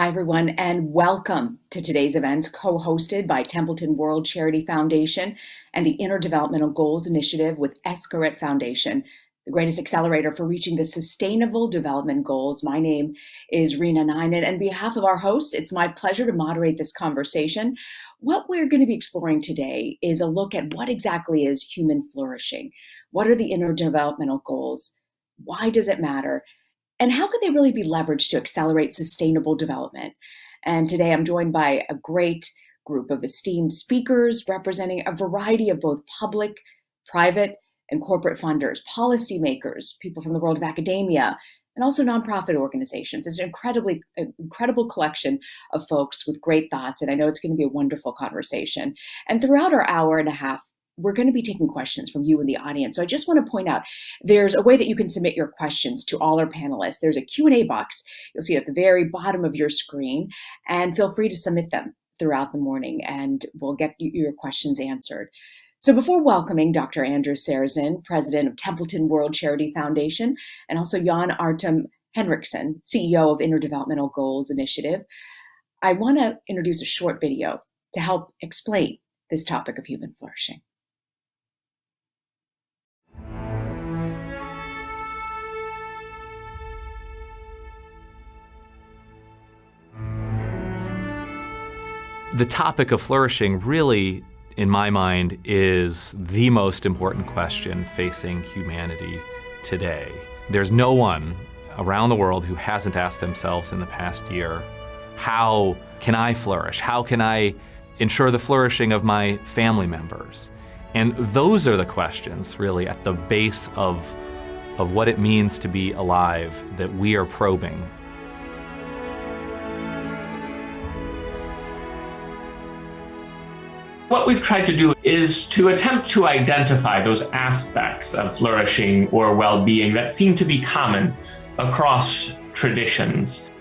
Hi, everyone, and welcome to today's event, co-hosted by Templeton World Charity Foundation and the Interdevelopmental Goals Initiative with Escarret Foundation, the greatest accelerator for reaching the Sustainable Development Goals. My name is Rena Nine, and on behalf of our hosts, it's my pleasure to moderate this conversation. What we're going to be exploring today is a look at what exactly is human flourishing. What are the interdevelopmental goals? Why does it matter? And how could they really be leveraged to accelerate sustainable development? And today I'm joined by a great group of esteemed speakers representing a variety of both public, private, and corporate funders, policymakers, people from the world of academia, and also nonprofit organizations. It's an incredible collection of folks with great thoughts, and I know it's going to be a wonderful conversation. And throughout our hour and a half, we're going to be taking questions from you in the audience. So I just want to point out, there's a way that you can submit your questions to all our panelists. There's a Q&A box you'll see at the very bottom of your screen, and feel free to submit them throughout the morning, and we'll get your questions answered. So before welcoming Dr. Andrew Sarazin, president of Templeton World Charity Foundation, and also Jan Artem Henriksen, CEO of Interdevelopmental Goals Initiative, I want to introduce a short video to help explain this topic of human flourishing. The topic of flourishing really, in my mind, is the most important question facing humanity today. There's no one around the world who hasn't asked themselves in the past year, how can I flourish? How can I ensure the flourishing of my family members? And those are the questions really at the base of what it means to be alive that we are probing. What we've tried to do is to attempt to identify those aspects of flourishing or well-being that seem to be common across traditions.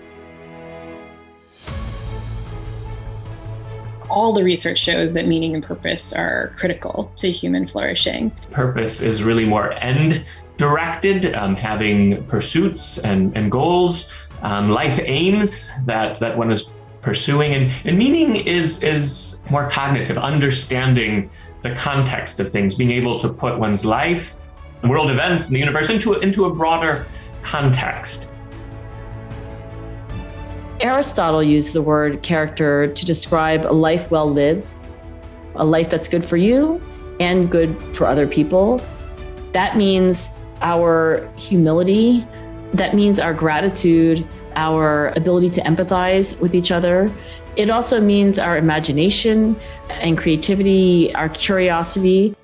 All the research shows that meaning and purpose are critical to human flourishing. Purpose is really more end-directed, having pursuits and goals, life aims that one is pursuing, and meaning is more cognitive, understanding the context of things, being able to put one's life, world events, and the universe into a broader context. Aristotle used the word character to describe a life well lived, a life that's good for you and good for other people. That means our humility, that means our gratitude, our ability to empathize with each other. It also means our imagination and creativity, our curiosity.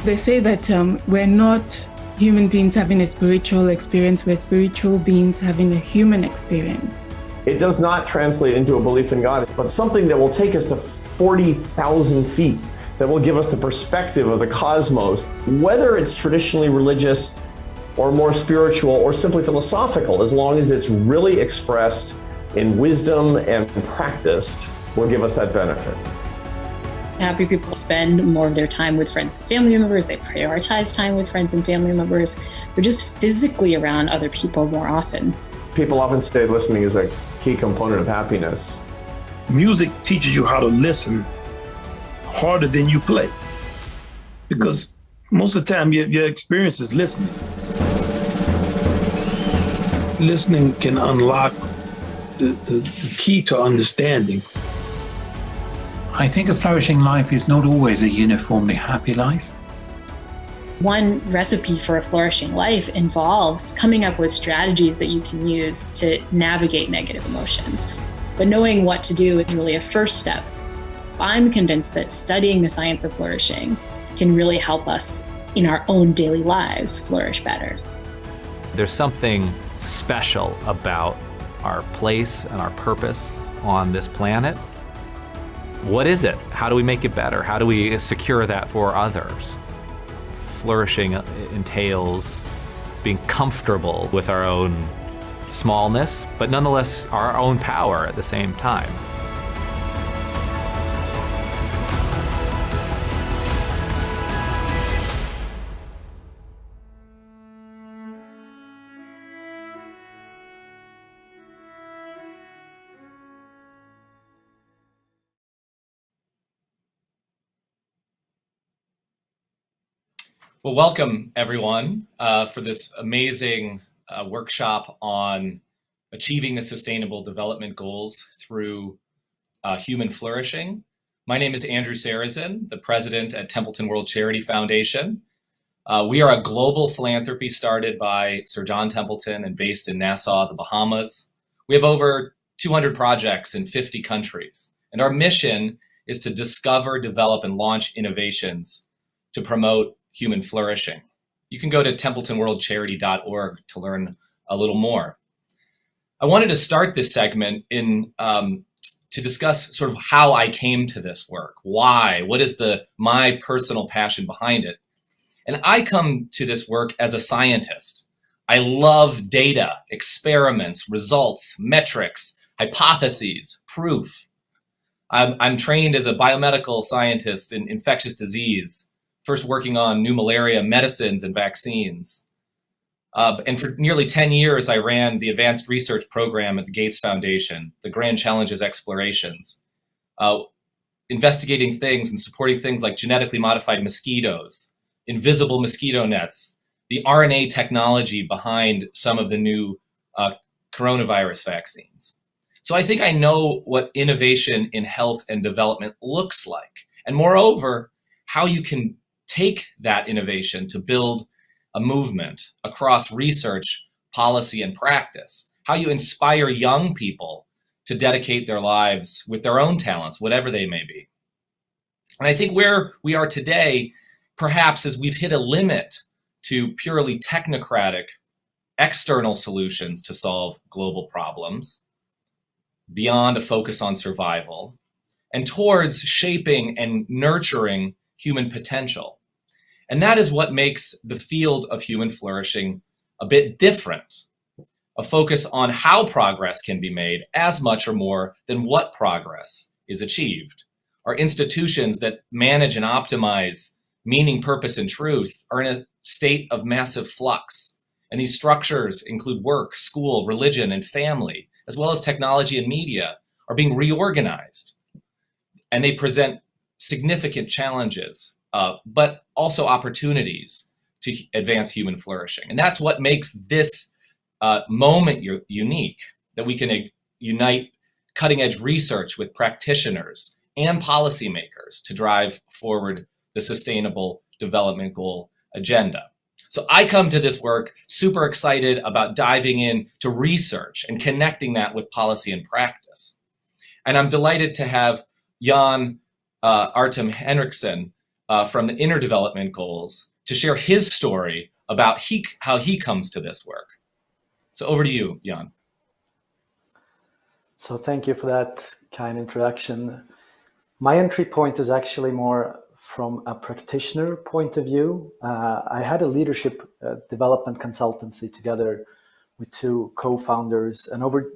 They say that we're not human beings having a spiritual experience, we're spiritual beings having a human experience. It does not translate into a belief in God, but something that will take us to 40,000 feet, that will give us the perspective of the cosmos, whether it's traditionally religious or more spiritual or simply philosophical, as long as it's really expressed in wisdom and practiced, will give us that benefit. Happy people spend more of their time with friends and family members. They prioritize time with friends and family members. They're just physically around other people more often. People often say listening is a key component of happiness. Music teaches you how to listen harder than you play, because most of the time your experience is listening. Listening can unlock the key to understanding. I think a flourishing life is not always a uniformly happy life. One recipe for a flourishing life involves coming up with strategies that you can use to navigate negative emotions. But knowing what to do is really a first step. I'm convinced that studying the science of flourishing can really help us in our own daily lives flourish better. There's something special about our place and our purpose on this planet. What is it? How do we make it better? How do we secure that for others? Flourishing entails being comfortable with our own smallness, but nonetheless our own power at the same time. Well, welcome everyone for this amazing workshop on achieving the Sustainable Development Goals through human flourishing. My name is Andrew Sarrazin, the president at Templeton World Charity Foundation. We are a global philanthropy started by Sir John Templeton and based in Nassau, the Bahamas. We have over 200 projects in 50 countries, and our mission is to discover, develop, and launch innovations to promote human flourishing. You can go to templetonworldcharity.org to learn a little more. I wanted to start this segment to discuss sort of how I came to this work. Why? What is my personal passion behind it? And I come to this work as a scientist. I love data, experiments, results, metrics, hypotheses, proof. I'm trained as a biomedical scientist in infectious disease, first working on new malaria medicines and vaccines. And for nearly 10 years, I ran the advanced research program at the Gates Foundation, the Grand Challenges Explorations, investigating things and supporting things like genetically modified mosquitoes, invisible mosquito nets, the RNA technology behind some of the new coronavirus vaccines. So I think I know what innovation in health and development looks like. And moreover, how you can take that innovation to build a movement across research, policy, and practice. How you inspire young people to dedicate their lives with their own talents, whatever they may be. And I think where we are today, perhaps, is we've hit a limit to purely technocratic external solutions to solve global problems, beyond a focus on survival, and towards shaping and nurturing human potential. And that is what makes the field of human flourishing a bit different. A focus on how progress can be made as much or more than what progress is achieved. Our institutions that manage and optimize meaning, purpose, and truth are in a state of massive flux. And these structures include work, school, religion, and family, as well as technology and media, are being reorganized. And they present significant challenges, but also opportunities to advance human flourishing. And that's what makes this moment unique, that we can unite cutting edge research with practitioners and policymakers to drive forward the Sustainable Development Goal agenda. So I come to this work super excited about diving into research and connecting that with policy and practice. And I'm delighted to have Jan Artem Henriksen from the Inner Development Goals to share his story about how he comes to this work. So over to you, Jan. So thank you for that kind introduction. My entry point is actually more from a practitioner point of view. I had a leadership development consultancy together with two co-founders, and over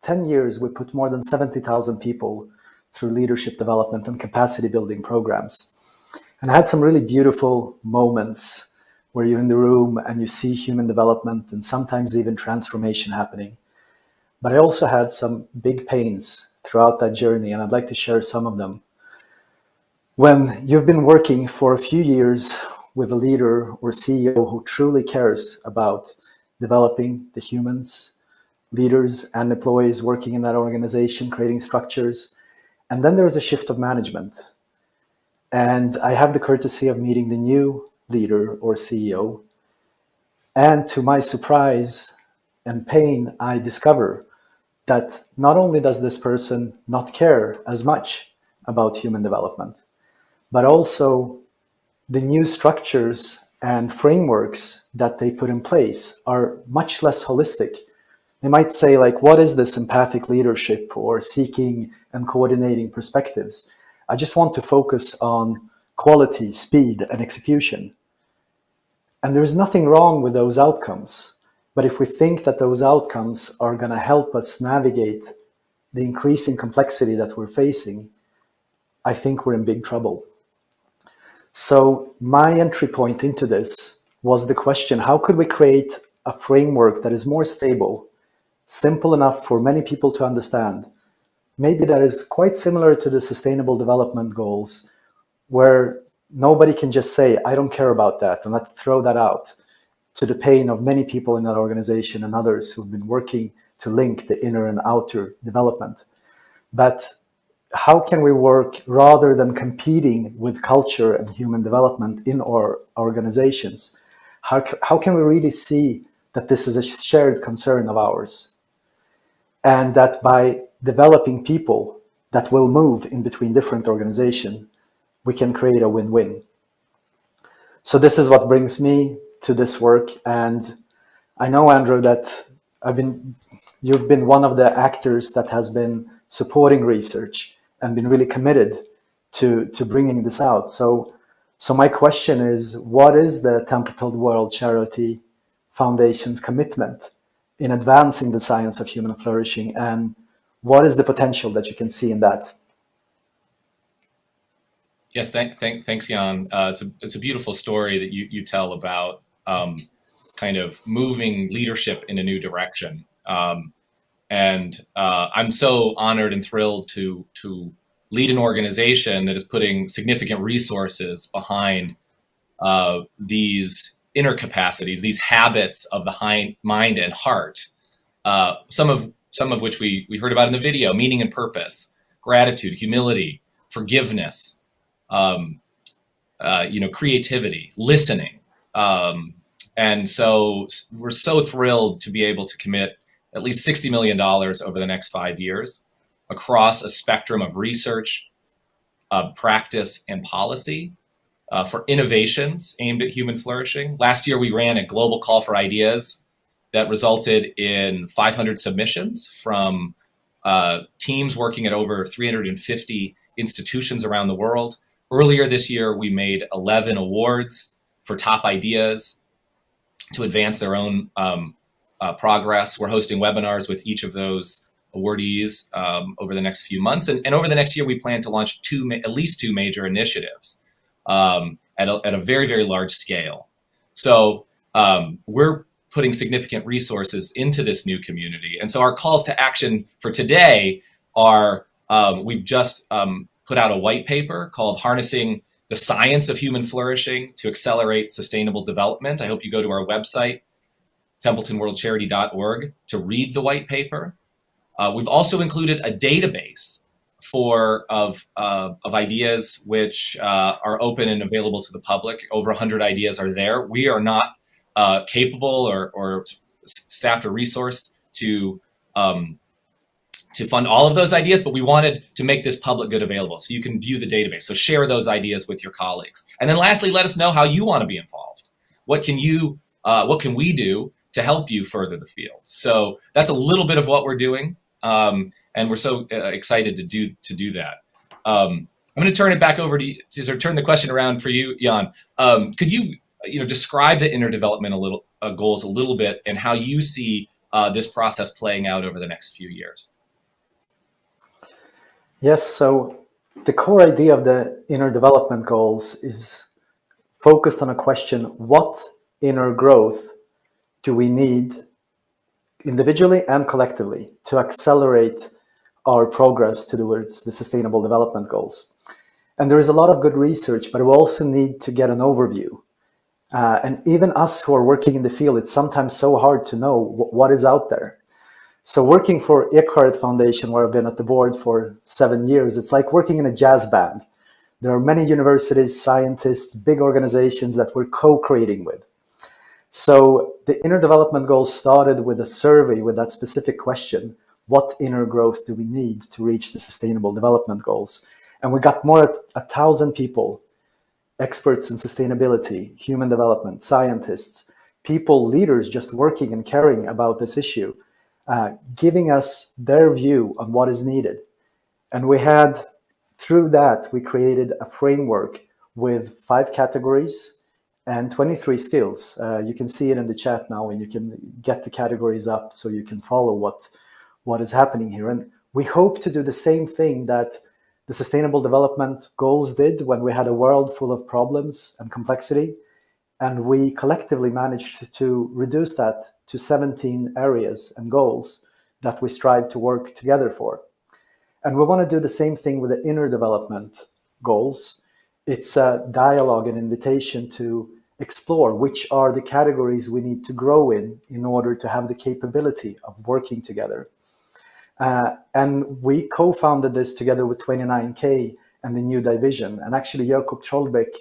10 years, we put more than 70,000 people through leadership development and capacity building programs. And I had some really beautiful moments where you're in the room and you see human development and sometimes even transformation happening. But I also had some big pains throughout that journey, and I'd like to share some of them. When you've been working for a few years with a leader or CEO who truly cares about developing the humans, leaders and employees working in that organization, creating structures, and then there's a shift of management. And I have the courtesy of meeting the new leader or CEO. And to my surprise and pain, I discover that not only does this person not care as much about human development, but also the new structures and frameworks that they put in place are much less holistic. They might say, like, what is this empathic leadership or seeking and coordinating perspectives? I just want to focus on quality, speed, and execution. And there's nothing wrong with those outcomes. But if we think that those outcomes are going to help us navigate the increasing complexity that we're facing, I think we're in big trouble. So my entry point into this was the question, how could we create a framework that is more stable, simple enough for many people to understand, maybe that is quite similar to the Sustainable Development Goals, where nobody can just say, I don't care about that, and let's throw that out, to the pain of many people in that organization and others who've been working to link the inner and outer development. But how can we work, rather than competing with culture and human development in our organizations? How can we really see that this is a shared concern of ours? And that by developing people that will move in between different organizations, we can create a win-win. So this is what brings me to this work. And I know, Andrew, that you've been one of the actors that has been supporting research and been really committed to bringing this out. So my question is, what is the Templeton World Charity Foundation's commitment in advancing the science of human flourishing, and what is the potential that you can see in that? Yes, thanks, Jan. It's a beautiful story that you tell about kind of moving leadership in a new direction. And I'm so honored and thrilled to lead an organization that is putting significant resources behind these inner capacities, these habits of the mind and heart. Some of which we heard about in the video: meaning and purpose, gratitude, humility, forgiveness, creativity, listening. And so we're so thrilled to be able to commit at least $60 million over the next 5 years across a spectrum of research, practice, and policy for innovations aimed at human flourishing. Last year, we ran a global call for ideas that resulted in 500 submissions from teams working at over 350 institutions around the world. Earlier this year, we made 11 awards for top ideas to advance their own progress. We're hosting webinars with each of those awardees over the next few months. And over the next year, we plan to launch at least two major initiatives at a very, very large scale. So we're putting significant resources into this new community. And so our calls to action for today are, we've just put out a white paper called Harnessing the Science of Human Flourishing to Accelerate Sustainable Development. I hope you go to our website, templetonworldcharity.org, to read the white paper. We've also included a database of ideas which are open and available to the public. Over 100 ideas are there. We are not capable or staffed or resourced to fund all of those ideas, but we wanted to make this public good available so you can view the database. So share those ideas with your colleagues. And then lastly, let us know how you want to be involved. What can we do to help you further the field? So that's a little bit of what we're doing. And we're so excited to do that. I'm going to turn it back over to you, to sort of turn the question around for you, Jan. Could you describe the inner development goals a little bit, and how you see this process playing out over the next few years? Yes, so the core idea of the inner development goals is focused on a question: what inner growth do we need individually and collectively to accelerate our progress towards the Sustainable Development Goals? And there is a lot of good research, but we also need to get an overview. And even us who are working in the field, it's sometimes so hard to know what is out there. So working for Eckhart Foundation, where I've been at the board for 7 years, it's like working in a jazz band. There are many universities, scientists, big organizations that we're co-creating with. So the inner development goals started with a survey with that specific question: what inner growth do we need to reach the Sustainable Development Goals? And we got more than 1,000 people, experts in sustainability, human development, scientists, leaders just working and caring about this issue, giving us their view on what is needed. And through that, we created a framework with 5 categories and 23 skills. You can see it in the chat now, and you can get the categories up so you can follow what is happening here. And we hope to do the same thing that the Sustainable Development Goals did when we had a world full of problems and complexity. And we collectively managed to reduce that to 17 areas and goals that we strive to work together for. And we want to do the same thing with the inner development goals. it's a dialogue, an invitation to explore which are the categories we need to grow in order to have the capability of working together. And we co-founded this together with 29K and the new division. And actually, Jakob Trollbeck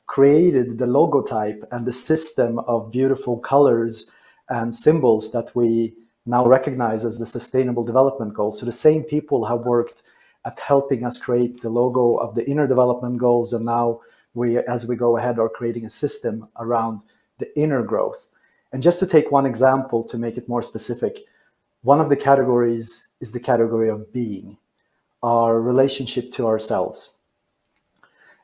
created the logotype and the system of beautiful colors and symbols that we now recognize as the Sustainable Development Goals. So the same people have worked at helping us create the logo of the inner development goals, and now we, as we go ahead, are creating a system around the inner growth. And just to take one example to make it more specific, one of the categories is the category of being, our relationship to ourselves.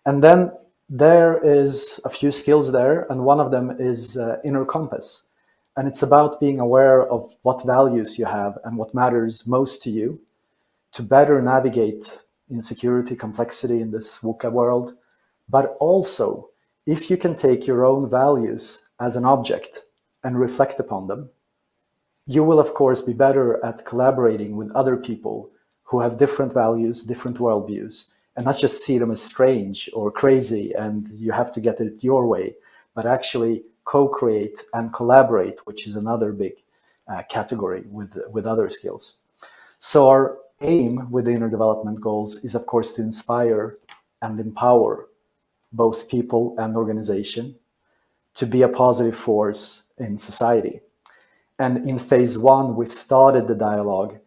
And then there is a few skills there, and one of them is inner compass. And it's about being aware of what values you have and what matters most to you to better navigate insecurity, complexity in this VUCA world. But also, if you can take your own values as an object and reflect upon them, you will, of course, be better at collaborating with other people who have different values, different worldviews, and not just see them as strange or crazy and you have to get it your way, but actually co-create and collaborate, which is another big category with other skills. So our aim with the inner development goals is, of course, to inspire and empower both people and organization to be a positive force in society. And in phase one, we started the dialogue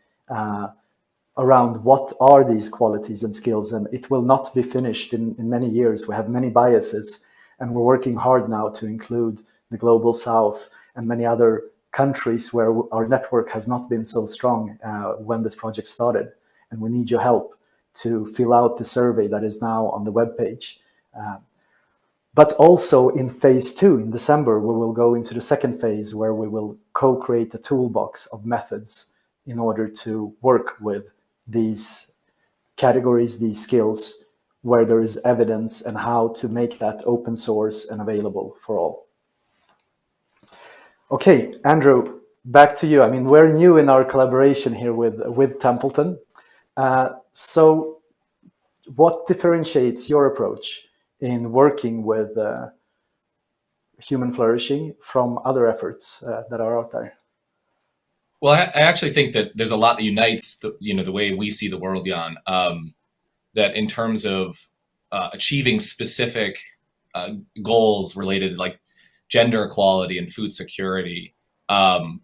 around what are these qualities and skills, and it will not be finished in many years. We have many biases, and we're working hard now to include the Global South and many other countries where our network has not been so strong when this project started. And we need your help to fill out the survey that is now on the webpage. But also in phase two, in December, we will go into the second phase where we will co-create a toolbox of methods in order to work with these categories, these skills, where there is evidence and how to make that open source and available for all. Okay, Andrew, back to you. I mean, we're new in our collaboration here with Templeton. So what differentiates your approach in working with human flourishing from other efforts that are out there? Well, I actually think that there's a lot that unites the way we see the world, Jan. That in terms of achieving specific goals related to like gender equality and food security,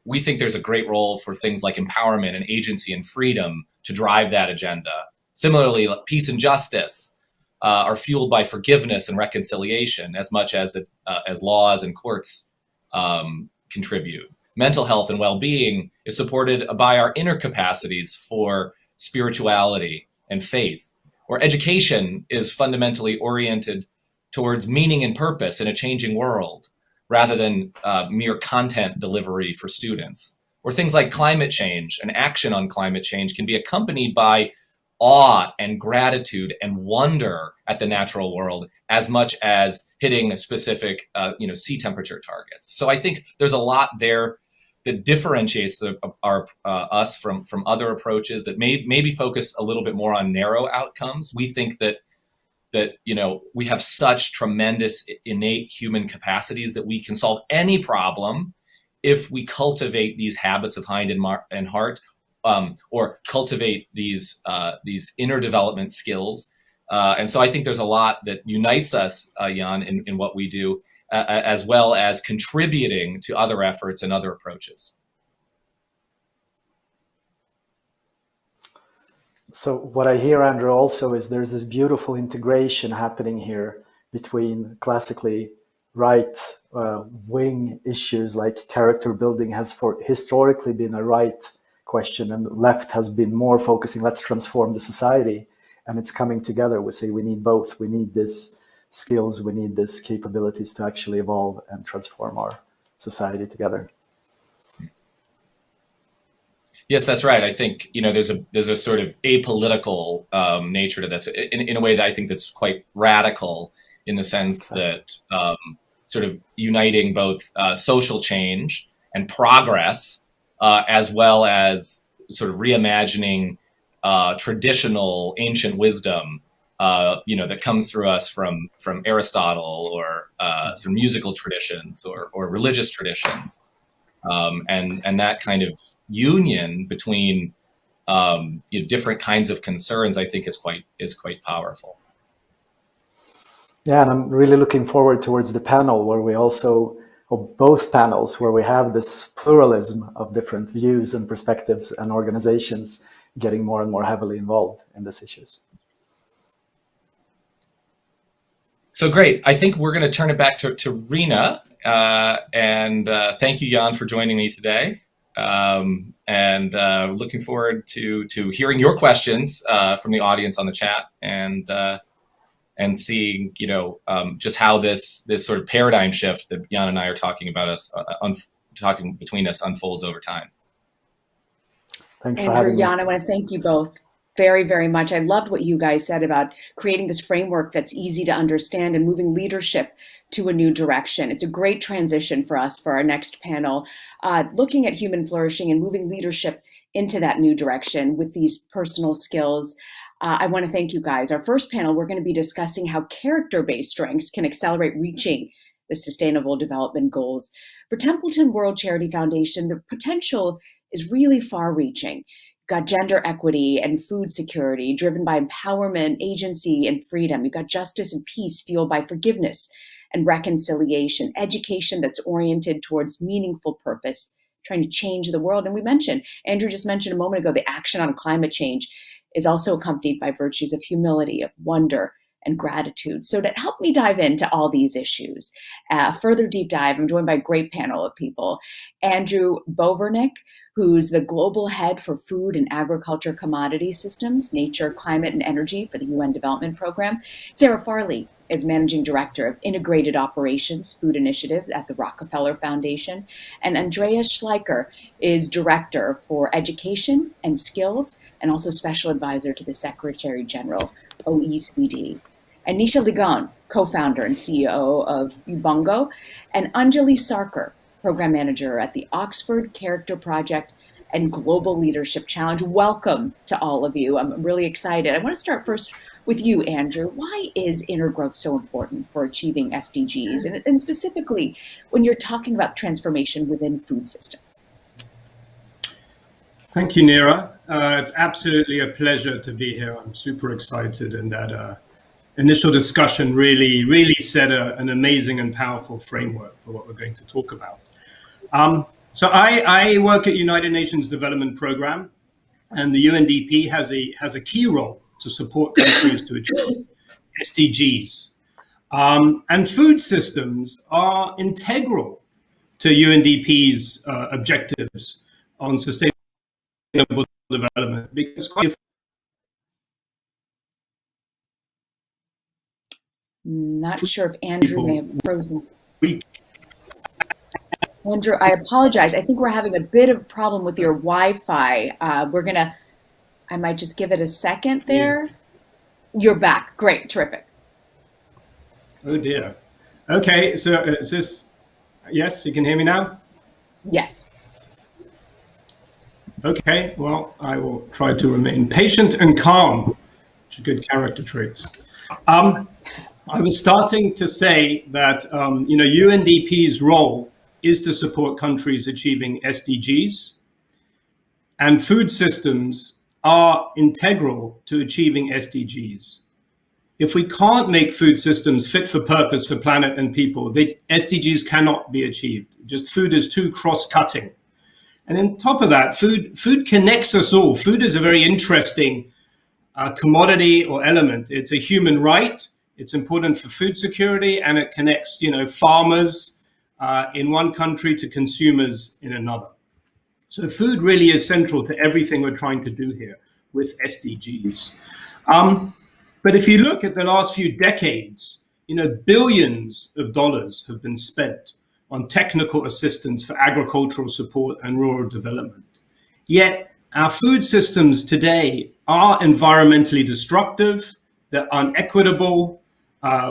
we think there's a great role for things like empowerment and agency and freedom to drive that agenda. Similarly, peace and justice are fueled by forgiveness and reconciliation as much as laws and courts contribute. Mental health and well-being is supported by our inner capacities for spirituality and faith, or education is fundamentally oriented towards meaning and purpose in a changing world, rather than mere content delivery for students. Or things like climate change and action on climate change can be accompanied by awe and gratitude and wonder at the natural world as much as hitting specific sea temperature targets. So I think there's a lot there that differentiates us from other approaches that maybe focus a little bit more on narrow outcomes. We think that we have such tremendous innate human capacities that we can solve any problem if we cultivate these habits of mind and heart, or cultivate these inner development skills. And so I think there's a lot that unites us, Jan, in what we do, as well as contributing to other efforts and other approaches. So what I hear, Andrew, also is there's this beautiful integration happening here between classically right wing issues like character building has historically been a right question, and left has been more focusing, let's transform the society, and it's coming together. We say we need both. We need this skills, we need this capabilities to actually evolve and transform our society together. Yes, that's right. I think there's a sort of apolitical nature to this in a way that I think that's quite radical, in the sense that sort of uniting both social change and progress, as well as sort of reimagining traditional ancient wisdom that comes through us from Aristotle or some musical traditions or religious traditions, and that kind of union between different kinds of concerns, I think, is quite powerful. Yeah, and I'm really looking forward towards the panel where we also, or both panels, where we have this pluralism of different views and perspectives and organizations getting more and more heavily involved in these issues. So great. I think we're going to turn it back to Rena. And thank you, Jan, for joining me today. And looking forward to hearing your questions from the audience on the chat and seeing, just how this sort of paradigm shift that Jan and I are talking about talking between us unfolds over time. Thanks for having me. Jan, I want to thank you both very, very much. I loved what you guys said about creating this framework that's easy to understand and moving leadership to a new direction. It's a great transition for us for our next panel, looking at human flourishing and moving leadership into that new direction with these personal skills. I want to thank you guys. Our first panel, we're going to be discussing how character-based strengths can accelerate reaching the Sustainable Development Goals. For Templeton World Charity Foundation, the potential is really far-reaching. You've got gender equity and food security driven by empowerment, agency, and freedom. You've got justice and peace fueled by forgiveness and reconciliation, education that's oriented towards meaningful purpose, trying to change the world. And Andrew just mentioned a moment ago, the action on climate change is also accompanied by virtues of humility, of wonder, and gratitude. So to help me dive into all these issues, further deep dive, I'm joined by a great panel of people. Andrew Bovernick, who's the global head for food and agriculture commodity systems, nature, climate, and energy for the UN Development Program. Sarah Farley is managing director of integrated operations food initiatives at the Rockefeller Foundation. And Andreas Schleicher is director for education and skills and also special advisor to the Secretary General, OECD. And Nisha Ligon, co-founder and CEO of Ubongo, and Anjali Sarkar, program manager at the Oxford Character Project and Global Leadership Challenge. Welcome to all of you. I'm really excited. I want to start first with you, Andrew. Why is inner growth so important for achieving SDGs? And specifically, when you're talking about transformation within food systems? Thank you, Neera. It's absolutely a pleasure to be here. I'm super excited, and that initial discussion really set an amazing and powerful framework for what we're going to talk about. So I work at United Nations Development Program, and the UNDP has a key role to support countries to achieve SDGs. And food systems are integral to UNDP's objectives on sustainable development, because not sure if Andrew may have frozen. Andrew, I apologize. I think we're having a bit of a problem with your Wi-Fi. I might just give it a second there. You're back. Great, terrific. Oh dear. Okay, so is this, yes, you can hear me now? Yes. Okay, well, I will try to remain patient and calm, which are good character traits. I was starting to say that, UNDP's role is to support countries achieving SDGs, and food systems are integral to achieving SDGs. If we can't make food systems fit for purpose for planet and people, the SDGs cannot be achieved. Just food is too cross-cutting. And on top of that, food connects us all. Food is a very interesting commodity or element. It's a human right. It's important for food security, and it connects, farmers in one country to consumers in another. So food really is central to everything we're trying to do here with SDGs. But if you look at the last few decades, billions of dollars have been spent on technical assistance for agricultural support and rural development. Yet our food systems today are environmentally destructive, they're unequitable.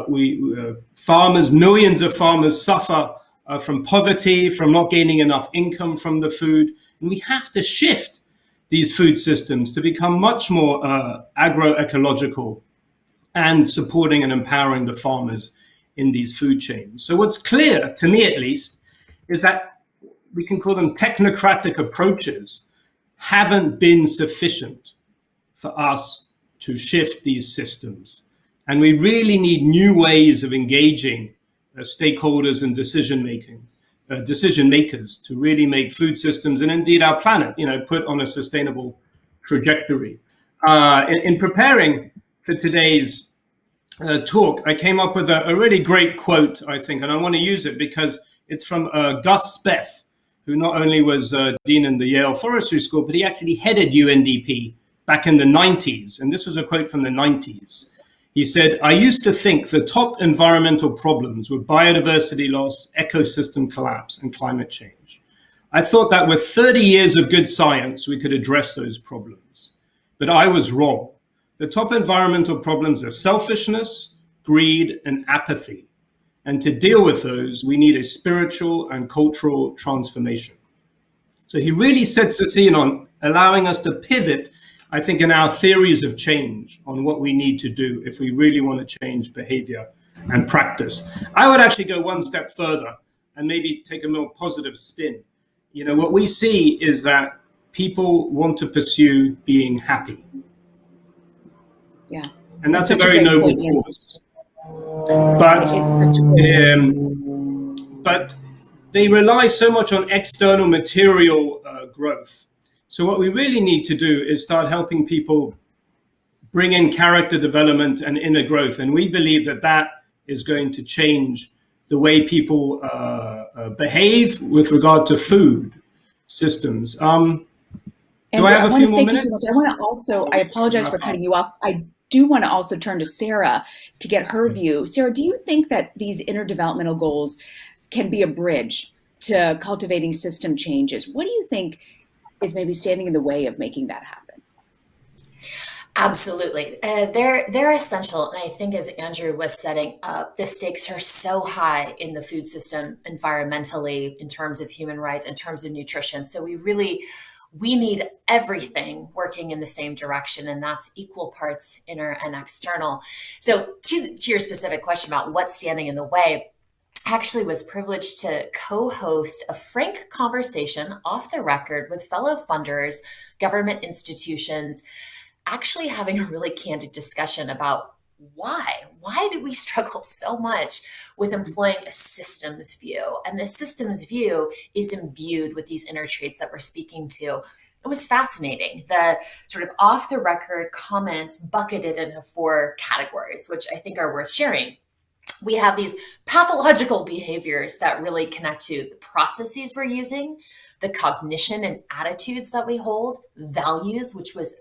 Millions of farmers suffer from poverty, from not gaining enough income from the food. And we have to shift these food systems to become much more agroecological and supporting and empowering the farmers in these food chains. So what's clear, to me at least, is that we can call them technocratic approaches haven't been sufficient for us to shift these systems. And we really need new ways of engaging stakeholders and decision makers to really make food systems and indeed our planet, put on a sustainable trajectory. In preparing for today's talk, I came up with a really great quote, I think, and I want to use it because it's from Gus Speth, who not only was dean in the Yale Forestry School, but he actually headed UNDP back in the 90s. And this was a quote from the 90s. He said, "I used to think the top environmental problems were biodiversity loss, ecosystem collapse, and climate change. I thought that with 30 years of good science, we could address those problems. But I was wrong. The top environmental problems are selfishness, greed, and apathy. And to deal with those, we need a spiritual and cultural transformation." So he really sets the scene on allowing us to pivot, I think, in our theories of change on what we need to do if we really want to change behavior and practice. I would actually go one step further and maybe take a more positive spin. What we see is that people want to pursue being happy. Yeah. And that's a very noble cause. But they rely so much on external material growth. So what we really need to do is start helping people bring in character development and inner growth. And we believe that is going to change the way people behave with regard to food systems. Do I have a few more minutes? I want to also, I apologize for cutting you off. I do want to also turn to Sarah to get her view. Sarah, do you think that these interdevelopmental goals can be a bridge to cultivating system changes? What do you think is maybe standing in the way of making that happen? Absolutely. They're essential. And I think as Andrew was setting up, the stakes are so high in the food system environmentally, in terms of human rights, in terms of nutrition. So we need everything working in the same direction, and that's equal parts inner and external. So to your specific question about what's standing in the way, I actually was privileged to co-host a frank conversation off the record with fellow funders, government institutions, actually having a really candid discussion about why do we struggle so much with employing a systems view? And the systems view is imbued with these inner traits that we're speaking to. It was fascinating. The sort of off the record comments bucketed into 4 categories, which I think are worth sharing. We have these pathological behaviors that really connect to the processes we're using, the cognition and attitudes that we hold, values, which was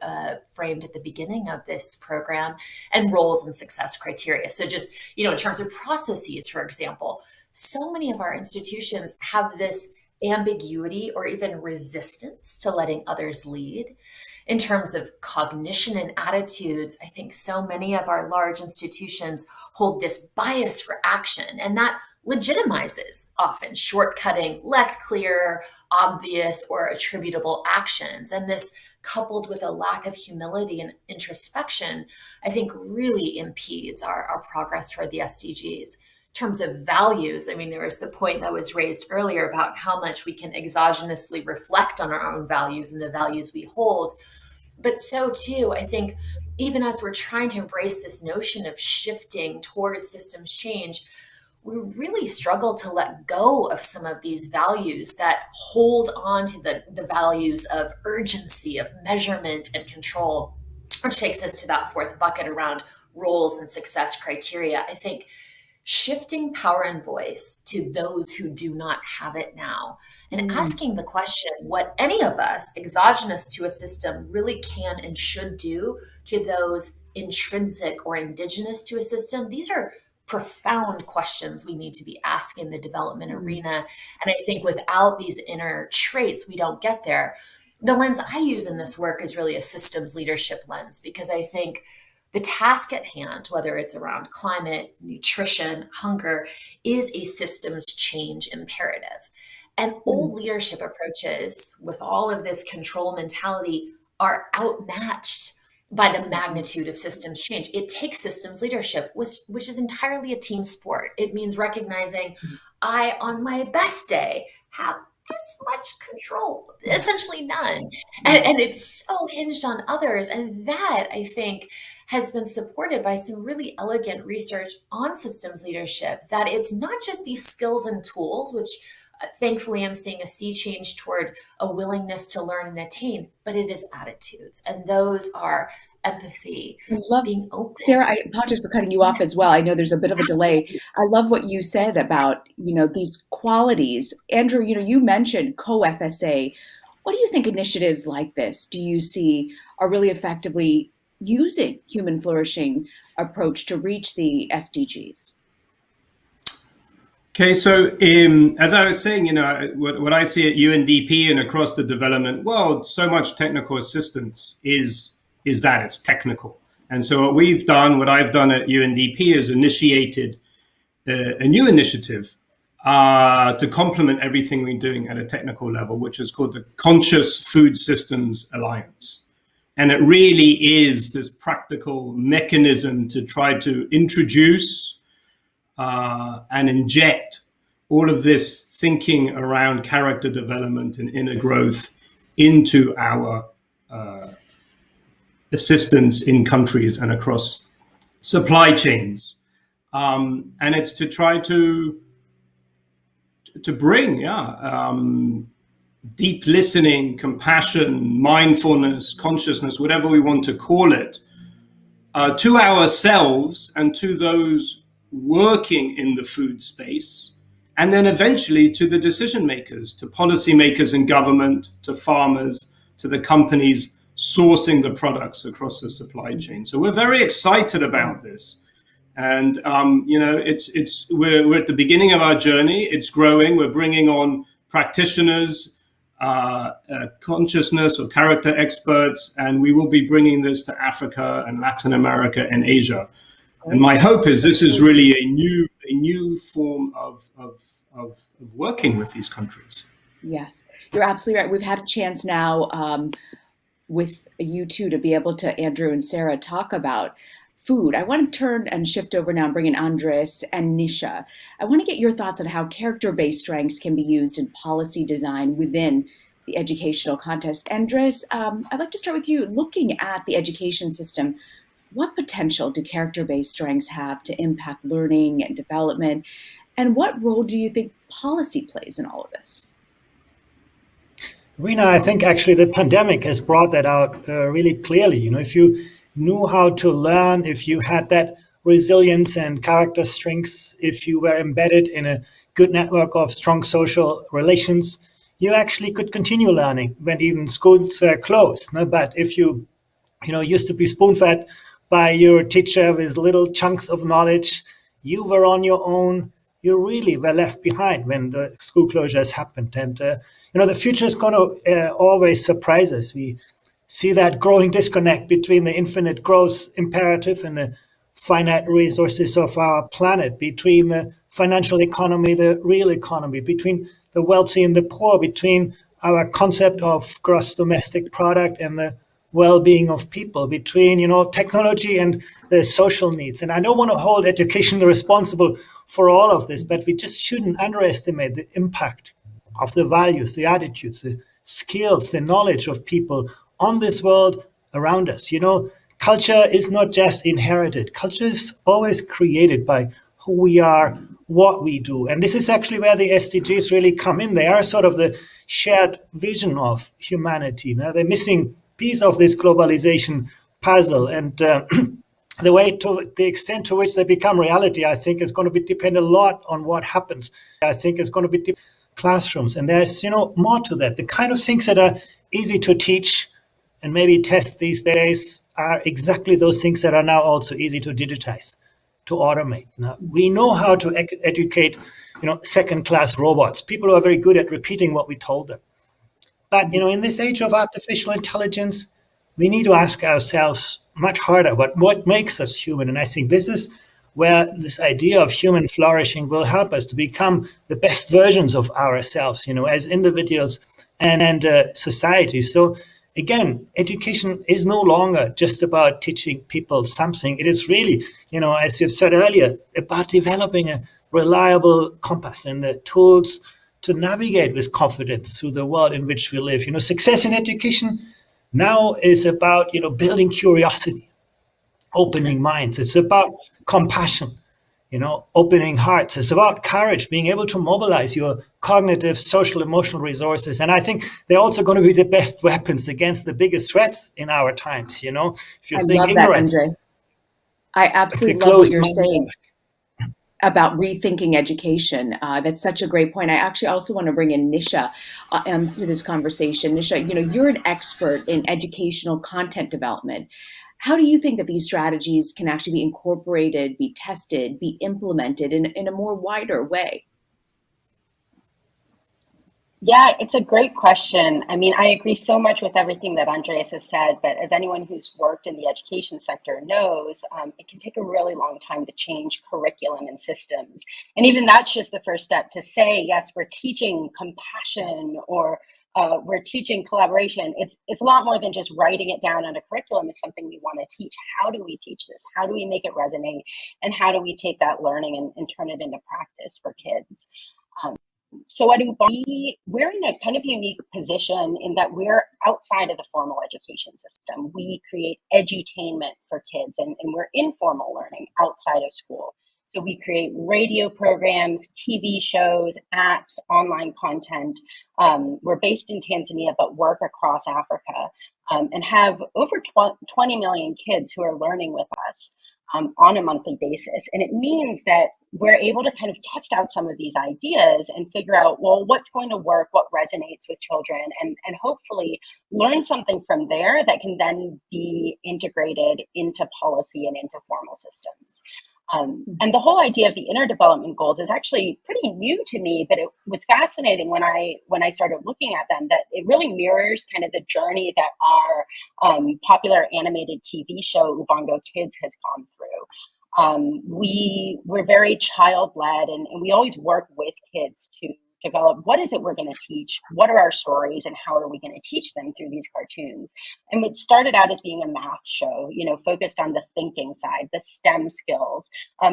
framed at the beginning of this program, and roles and success criteria. So just, in terms of processes, for example, so many of our institutions have this ambiguity or even resistance to letting others lead. In terms of cognition and attitudes, I think so many of our large institutions hold this bias for action, and that legitimizes often shortcutting less clear, obvious, or attributable actions. And this, coupled with a lack of humility and introspection, I think really impedes our progress toward the SDGs. In terms of values, there was the point that was raised earlier about how much we can exogenously reflect on our own values and the values we hold. But so too, I think even as we're trying to embrace this notion of shifting towards systems change, we really struggle to let go of some of these values that hold on to the values of urgency, of measurement and control, which takes us to that 4th bucket around roles and success criteria. I think shifting power and voice to those who do not have it now, and asking the question what any of us exogenous to a system really can and should do to those intrinsic or indigenous to a system. These are profound questions we need to be asking in the development arena. And I think without these inner traits, we don't get there. The lens I use in this work is really a systems leadership lens, because I think the task at hand, whether it's around climate, nutrition, hunger, is a systems change imperative. And old leadership approaches with all of this control mentality are outmatched by the magnitude of systems change. It takes systems leadership, which is entirely a team sport. It means recognizing I, on my best day, have this much control, essentially none. And it's so hinged on others. And that, I think, has been supported by some really elegant research on systems leadership, that it's not just these skills and tools, which thankfully I'm seeing a sea change toward a willingness to learn and attain, but it is attitudes. And those are empathy, being open. Sarah, I apologize for cutting you off as well. I know there's a bit of a delay. I love what you said about, these qualities. Andrew, you mentioned co-FSA. What do you think initiatives like this do you see are really effectively using human flourishing approach to reach the SDGs? Okay, so as I was saying, what I see at UNDP and across the development world, so much technical assistance is that it's technical. And so what I've done at UNDP is initiated a new initiative to complement everything we're doing at a technical level, which is called the Conscious Food Systems Alliance. And it really is this practical mechanism to try to introduce and inject all of this thinking around character development and inner growth into our assistance in countries and across supply chains. And it's to try to bring deep listening, compassion, mindfulness, consciousness, whatever we want to call it, to ourselves and to those working in the food space, and then eventually to the decision makers, to policymakers in government, to farmers, to the companies sourcing the products across the supply chain. So we're very excited about this. And, we're at the beginning of our journey. It's growing. We're bringing on practitioners, consciousness or character experts, and we will be bringing this to Africa and Latin America and Asia. And my hope is this is really a new form of working with these countries. Yes, you're absolutely right. We've had a chance now with you two to be able to, Andrew and Sarah, talk about food. I want to turn and shift over now and bring in Andres and Nisha. I want to get your thoughts on how character-based strengths can be used in policy design within the educational context. Andres, I'd like to start with you. Looking at the education system, what potential do character-based strengths have to impact learning and development? And what role do you think policy plays in all of this? Rena, I think actually the pandemic has brought that out really clearly. If you knew how to learn, if you had that resilience and character strengths, if you were embedded in a good network of strong social relations, you actually could continue learning when even schools were closed. But if you used to be spoon-fed by your teacher with little chunks of knowledge, you were on your own, you really were left behind when the school closures happened. And, the future is going to always surprise us. We see that growing disconnect between the infinite growth imperative and the finite resources of our planet, between the financial economy, the real economy, between the wealthy and the poor, between our concept of gross domestic product and the well-being of people, between technology and the social needs. And I don't want to hold education responsible for all of this, but we just shouldn't underestimate the impact of the values, the attitudes, the skills, the knowledge of people on this world around us. Culture is not just inherited. Culture is always created by who we are, what we do. And this is actually where the SDGs really come in. They are sort of the shared vision of humanity. Now, the missing piece of this globalization puzzle. And the extent to which they become reality, I think, is going to depend a lot on what happens. I think it's going to be classrooms. And there's, more to that. The kind of things that are easy to teach and maybe test these days are exactly those things that are now also easy to digitize, to automate. Now, we know how to educate, second-class robots, people who are very good at repeating what we told them. But, in this age of artificial intelligence, we need to ask ourselves much harder what makes us human. And I think this is where this idea of human flourishing will help us to become the best versions of ourselves, as individuals and societies. So again, education is no longer just about teaching people something. It is really, as you've said earlier, about developing a reliable compass and the tools to navigate with confidence through the world in which we live. Success in education now is about, building curiosity, opening minds. It's about compassion, opening hearts. It's about courage, being able to mobilize your cognitive, social, emotional resources. And I think they're also going to be the best weapons against the biggest threats in our times. If you I think love ignorance, that, Andres. I absolutely love what you're saying about rethinking education. That's such a great point. I actually also want to bring in Nisha to this conversation. Nisha, you're an expert in educational content development. How do you think that these strategies can actually be incorporated, be tested, be implemented in a more wider way? Yeah, it's a great question. I mean, I agree so much with everything that Andreas has said, but as anyone who's worked in the education sector knows, it can take a really long time to change curriculum and systems. And even that's just the first step to say, yes, we're teaching compassion or we're teaching collaboration. It's a lot more than just writing it down on a curriculum. It's something we want to teach. How do we teach this? How do we make it resonate? And how do we take that learning and turn it into practice for kids? So what do we're in a kind of unique position in that we're outside of the formal education system. We create edutainment for kids and we're informal learning outside of school. So we create radio programs, TV shows, apps, online content. We're based in Tanzania, but work across Africa and have over 20 million kids who are learning with us on a monthly basis. And it means that we're able to kind of test out some of these ideas and figure out, well, what's going to work, what resonates with children, and hopefully learn something from there that can then be integrated into policy and into formal systems. And the whole idea of the inner development goals is actually pretty new to me, but it was fascinating when I started looking at them, that it really mirrors kind of the journey that our popular animated TV show Ubongo Kids has gone through. We're very child-led and we always work with kids to develop what is it we're going to teach, what are our stories, and how are we going to teach them through these cartoons. And it started out as being a math show, focused on the thinking side, the STEM skills,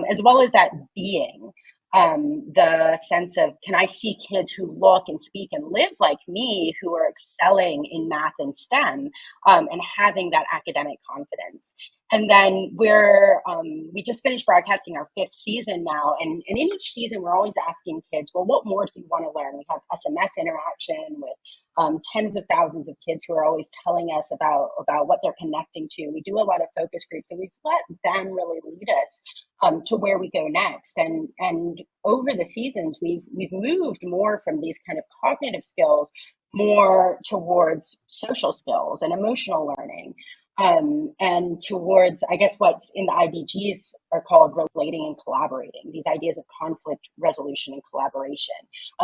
as well as that being. The sense of, can I see kids who look and speak and live like me, who are excelling in math and STEM, and having that academic confidence. And then we just finished broadcasting our 5th season now. And in each season, we're always asking kids, well, what more do you want to learn? We have SMS interaction with tens of thousands of kids who are always telling us about what they're connecting to. We do a lot of focus groups and we've let them really lead us to where we go next. And over the seasons, we've moved more from these kind of cognitive skills more towards social skills and emotional learning. And towards, I guess, what's in the IDGs are called relating and collaborating, these ideas of conflict resolution and collaboration.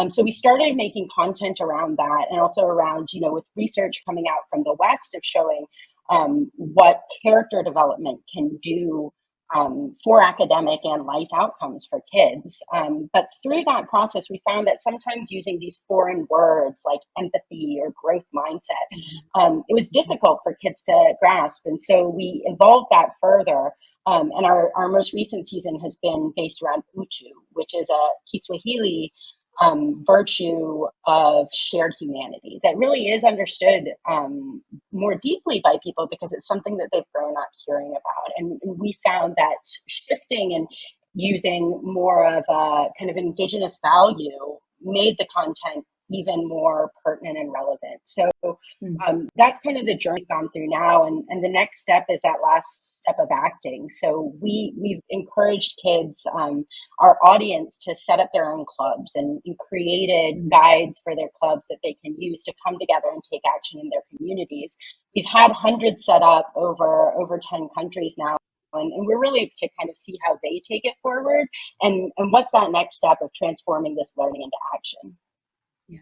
So we started making content around that, and also around, with research coming out from the West of showing what character development can do for academic and life outcomes for kids. But through that process, we found that sometimes using these foreign words like empathy or growth mindset, it was difficult for kids to grasp. And so we evolved that further. And our most recent season has been based around utu, which is a Kiswahili virtue of shared humanity that really is understood more deeply by people because it's something that they've grown up hearing about. And we found that shifting and using more of a kind of indigenous value made the content even more pertinent and relevant. So that's kind of the journey we've gone through now. And the next step is that last step of acting. So we've encouraged kids, our audience, to set up their own clubs and created guides for their clubs that they can use to come together and take action in their communities. We've had hundreds set up over 10 countries now. And we're really to kind of see how they take it forward and what's that next step of transforming this learning into action. Yeah.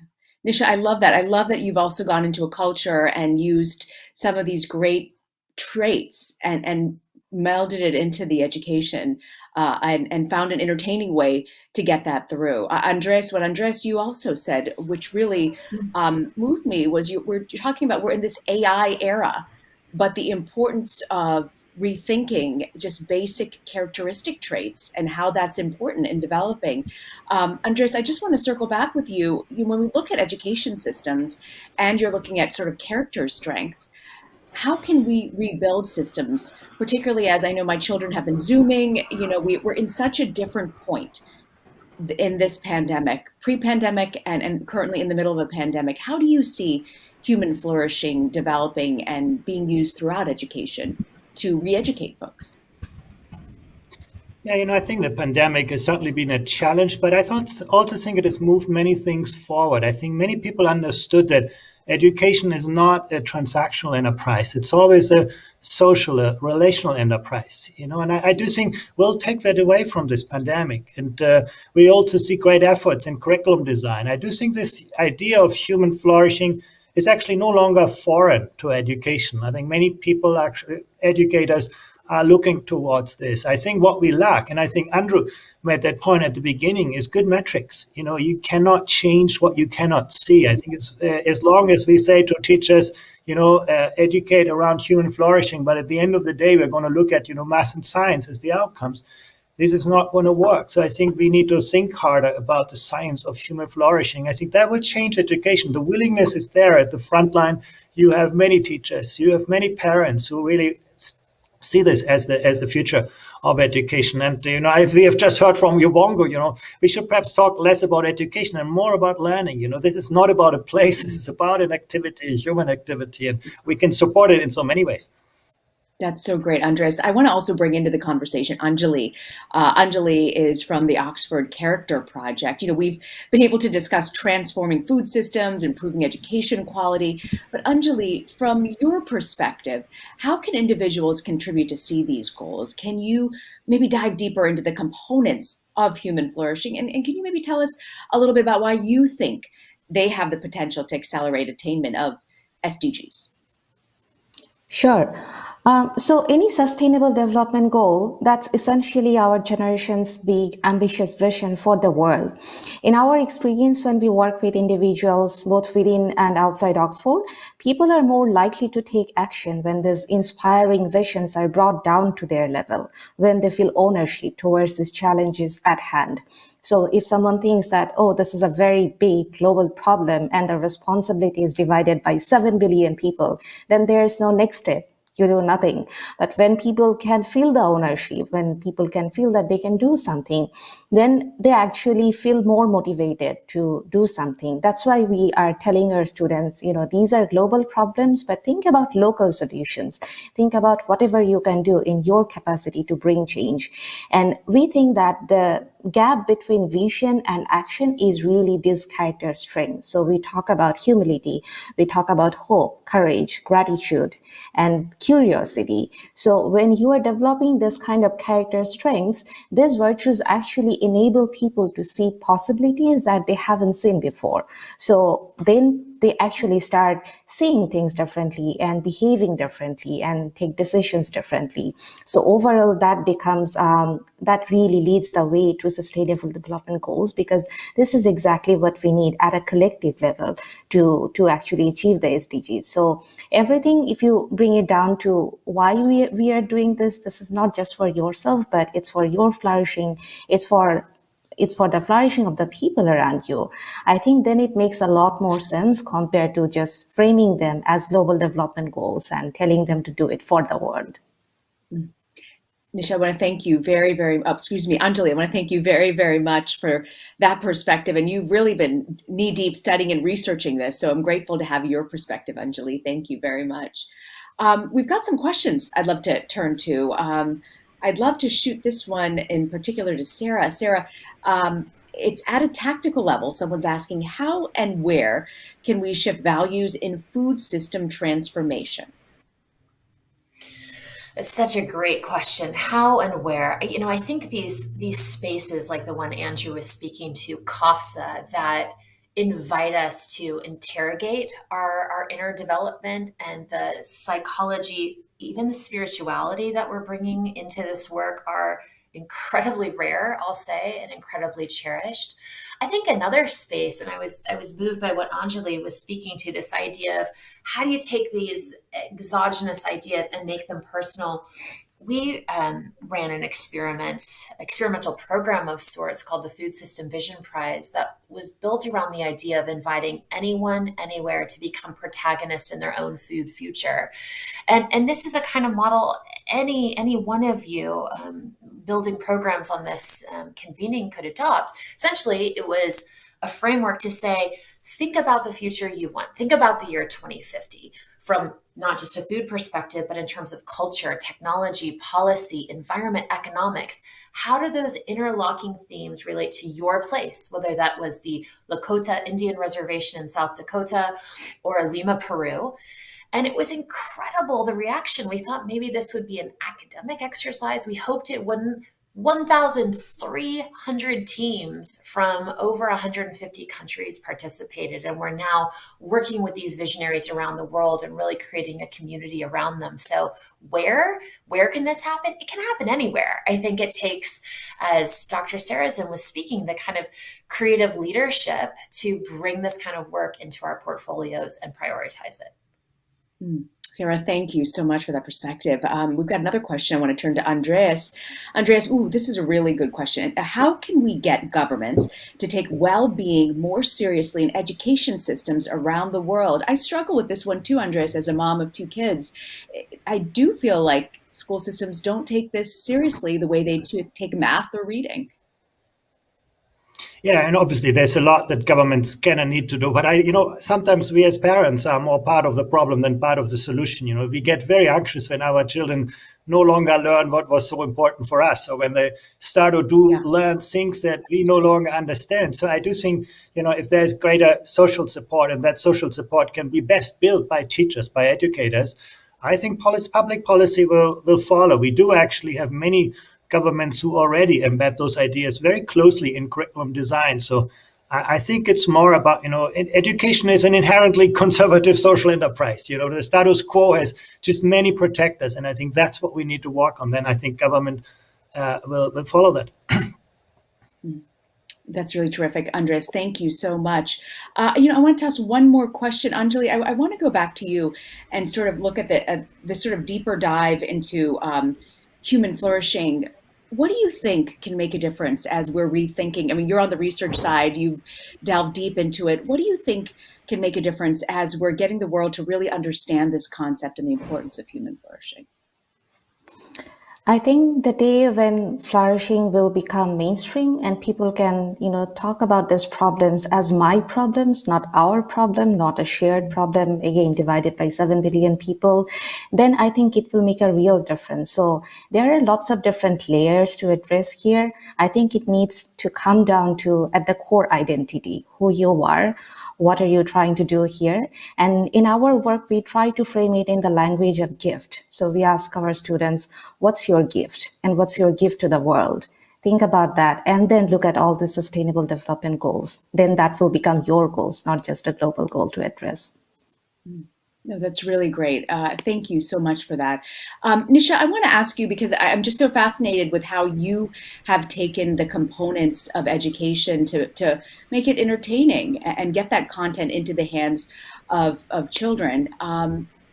Nisha, I love that. I love that you've also gone into a culture and used some of these great traits and melded it into the education. and found an entertaining way to get that through. Andres, what Andres, you also said, which really moved me, was we're talking about we're in this AI era, but the importance of rethinking just basic characteristic traits and how that's important in developing. Andres, I just want to circle back with you. When we look at education systems and you're looking at sort of character strengths, how can we rebuild systems, particularly as I know my children have been Zooming? We're in such a different point in this pandemic, pre-pandemic and currently in the middle of a pandemic. How do you see human flourishing developing and being used throughout education to re-educate folks? Yeah, I think the pandemic has certainly been a challenge, but I also think it has moved many things forward. I think many people understood that education is not a transactional enterprise. It's always a social, a relational enterprise, and I do think we'll take that away from this pandemic. And we also see great efforts in curriculum design. I do think this idea of human flourishing is actually no longer foreign to education. I think many people, actually educators, are looking towards this. I think what we lack, and I think Andrew made that point at the beginning, is good metrics. You cannot change what you cannot see. I think it's as long as we say to teachers, educate around human flourishing, but at the end of the day, we're going to look at, math and science as the outcomes. This is not going to work. So I think we need to think harder about the science of human flourishing. I think that will change education. The willingness is there at the front line. You have many teachers, you have many parents who really see this as the future of education. And we have just heard from Yubongo, we should perhaps talk less about education and more about learning. This is not about a place, this is about an activity, a human activity, and we can support it in so many ways. That's so great, Andres. I want to also bring into the conversation Anjali. Anjali is from the Oxford Character Project. We've been able to discuss transforming food systems, improving education quality. But Anjali, from your perspective, how can individuals contribute to see these goals? Can you maybe dive deeper into the components of human flourishing? And can you maybe tell us a little bit about why you think they have the potential to accelerate attainment of SDGs? Sure. So any sustainable development goal, that's essentially our generation's big ambitious vision for the world. In our experience, when we work with individuals, both within and outside Oxford, people are more likely to take action when these inspiring visions are brought down to their level, when they feel ownership towards these challenges at hand. So if someone thinks that, this is a very big global problem and the responsibility is divided by 7 billion people, then there's no next step. You do nothing. But when people can feel the ownership, when people can feel that they can do something, then they actually feel more motivated to do something. That's why we are telling our students, these are global problems, but think about local solutions. Think about whatever you can do in your capacity to bring change. And we think that the gap between vision and action is really this character strength. So we talk about humility, we talk about hope, courage, gratitude, and curiosity. So when you are developing this kind of character strengths, these virtues actually enable people to see possibilities that they haven't seen before. So then they actually start seeing things differently and behaving differently and take decisions differently. So overall, that becomes, that really leads the way to sustainable development goals, because this is exactly what we need at a collective level to actually achieve the SDGs. So everything, if you bring it down to why we are doing this is not just for yourself, but it's for your flourishing, it's for the flourishing of the people around you. I think then it makes a lot more sense compared to just framing them as global development goals and telling them to do it for the world. Nisha, I want to thank you Anjali, I want to thank you very, very much for that perspective. And you've really been knee-deep studying and researching this. So I'm grateful to have your perspective, Anjali. Thank you very much. We've got some questions I'd love to turn to. I'd love to shoot this one in particular to Sarah. Sarah, it's at a tactical level. Someone's asking, how and where can we shift values in food system transformation? It's such a great question. How and where? I think these spaces like the one Andrew was speaking to, COFSA, that invite us to interrogate our inner development and the psychology, even the spirituality that we're bringing into this work, are incredibly rare, I'll say, and incredibly cherished. I think another space, and I was moved by what Anjali was speaking to, this idea of how do you take these exogenous ideas and make them personal. We ran an experimental program of sorts called the Food System Vision Prize that was built around the idea of inviting anyone, anywhere to become protagonists in their own food future. And this is a kind of model any one of you building programs on this convening could adopt. Essentially, it was a framework to say, think about the future you want. Think about the year 2050 from not just a food perspective, but in terms of culture, technology, policy, environment, economics. How do those interlocking themes relate to your place, whether that was the Lakota Indian Reservation in South Dakota or Lima, Peru? And it was incredible, the reaction. We thought maybe this would be an academic exercise. We hoped it wouldn't. 1,300 teams from over 150 countries participated, and we're now working with these visionaries around the world and really creating a community around them. So where can this happen? It can happen anywhere. I think it takes, as Dr. Sarrazin was speaking, the kind of creative leadership to bring this kind of work into our portfolios and prioritize it. Sarah, thank you so much for that perspective. We've got another question. I want to turn to Andreas. Andreas, this is a really good question. How can we get governments to take well-being more seriously in education systems around the world? I struggle with this one too, Andreas, as a mom of 2 kids. I do feel like school systems don't take this seriously the way they take math or reading. Yeah, and obviously there's a lot that governments can and need to do. But sometimes we as parents are more part of the problem than part of the solution. We get very anxious when our children no longer learn what was so important for us, or when they start to learn things that we no longer understand. So I do think, if there's greater social support, and that social support can be best built by teachers, by educators, I think public policy will follow. We do actually have many governments who already embed those ideas very closely in curriculum design. So I think it's more about, education is an inherently conservative social enterprise. The status quo has just many protectors, and I think that's what we need to work on. Then I think government will follow that. That's really terrific, Andres. Thank you so much. I want to ask one more question, Anjali. I want to go back to you and sort of look at this sort of deeper dive into human flourishing. What do you think can make a difference as we're rethinking? I mean, you're on the research side, you've delved deep into it. What do you think can make a difference as we're getting the world to really understand this concept and the importance of human flourishing? I think the day when flourishing will become mainstream and people can, talk about these problems as my problems, not our problem, not a shared problem, again, divided by 7 billion people, then I think it will make a real difference. So there are lots of different layers to address here. I think it needs to come down to, at the core identity, who you are. What are you trying to do here? And in our work, we try to frame it in the language of gift. So we ask our students, what's your gift? And what's your gift to the world? Think about that, and then look at all the sustainable development goals. Then that will become your goals, not just a global goal to address. No, that's really great. Thank you so much for that. Nisha, I want to ask you, because I'm just so fascinated with how you have taken the components of education to make it entertaining and get that content into the hands of children.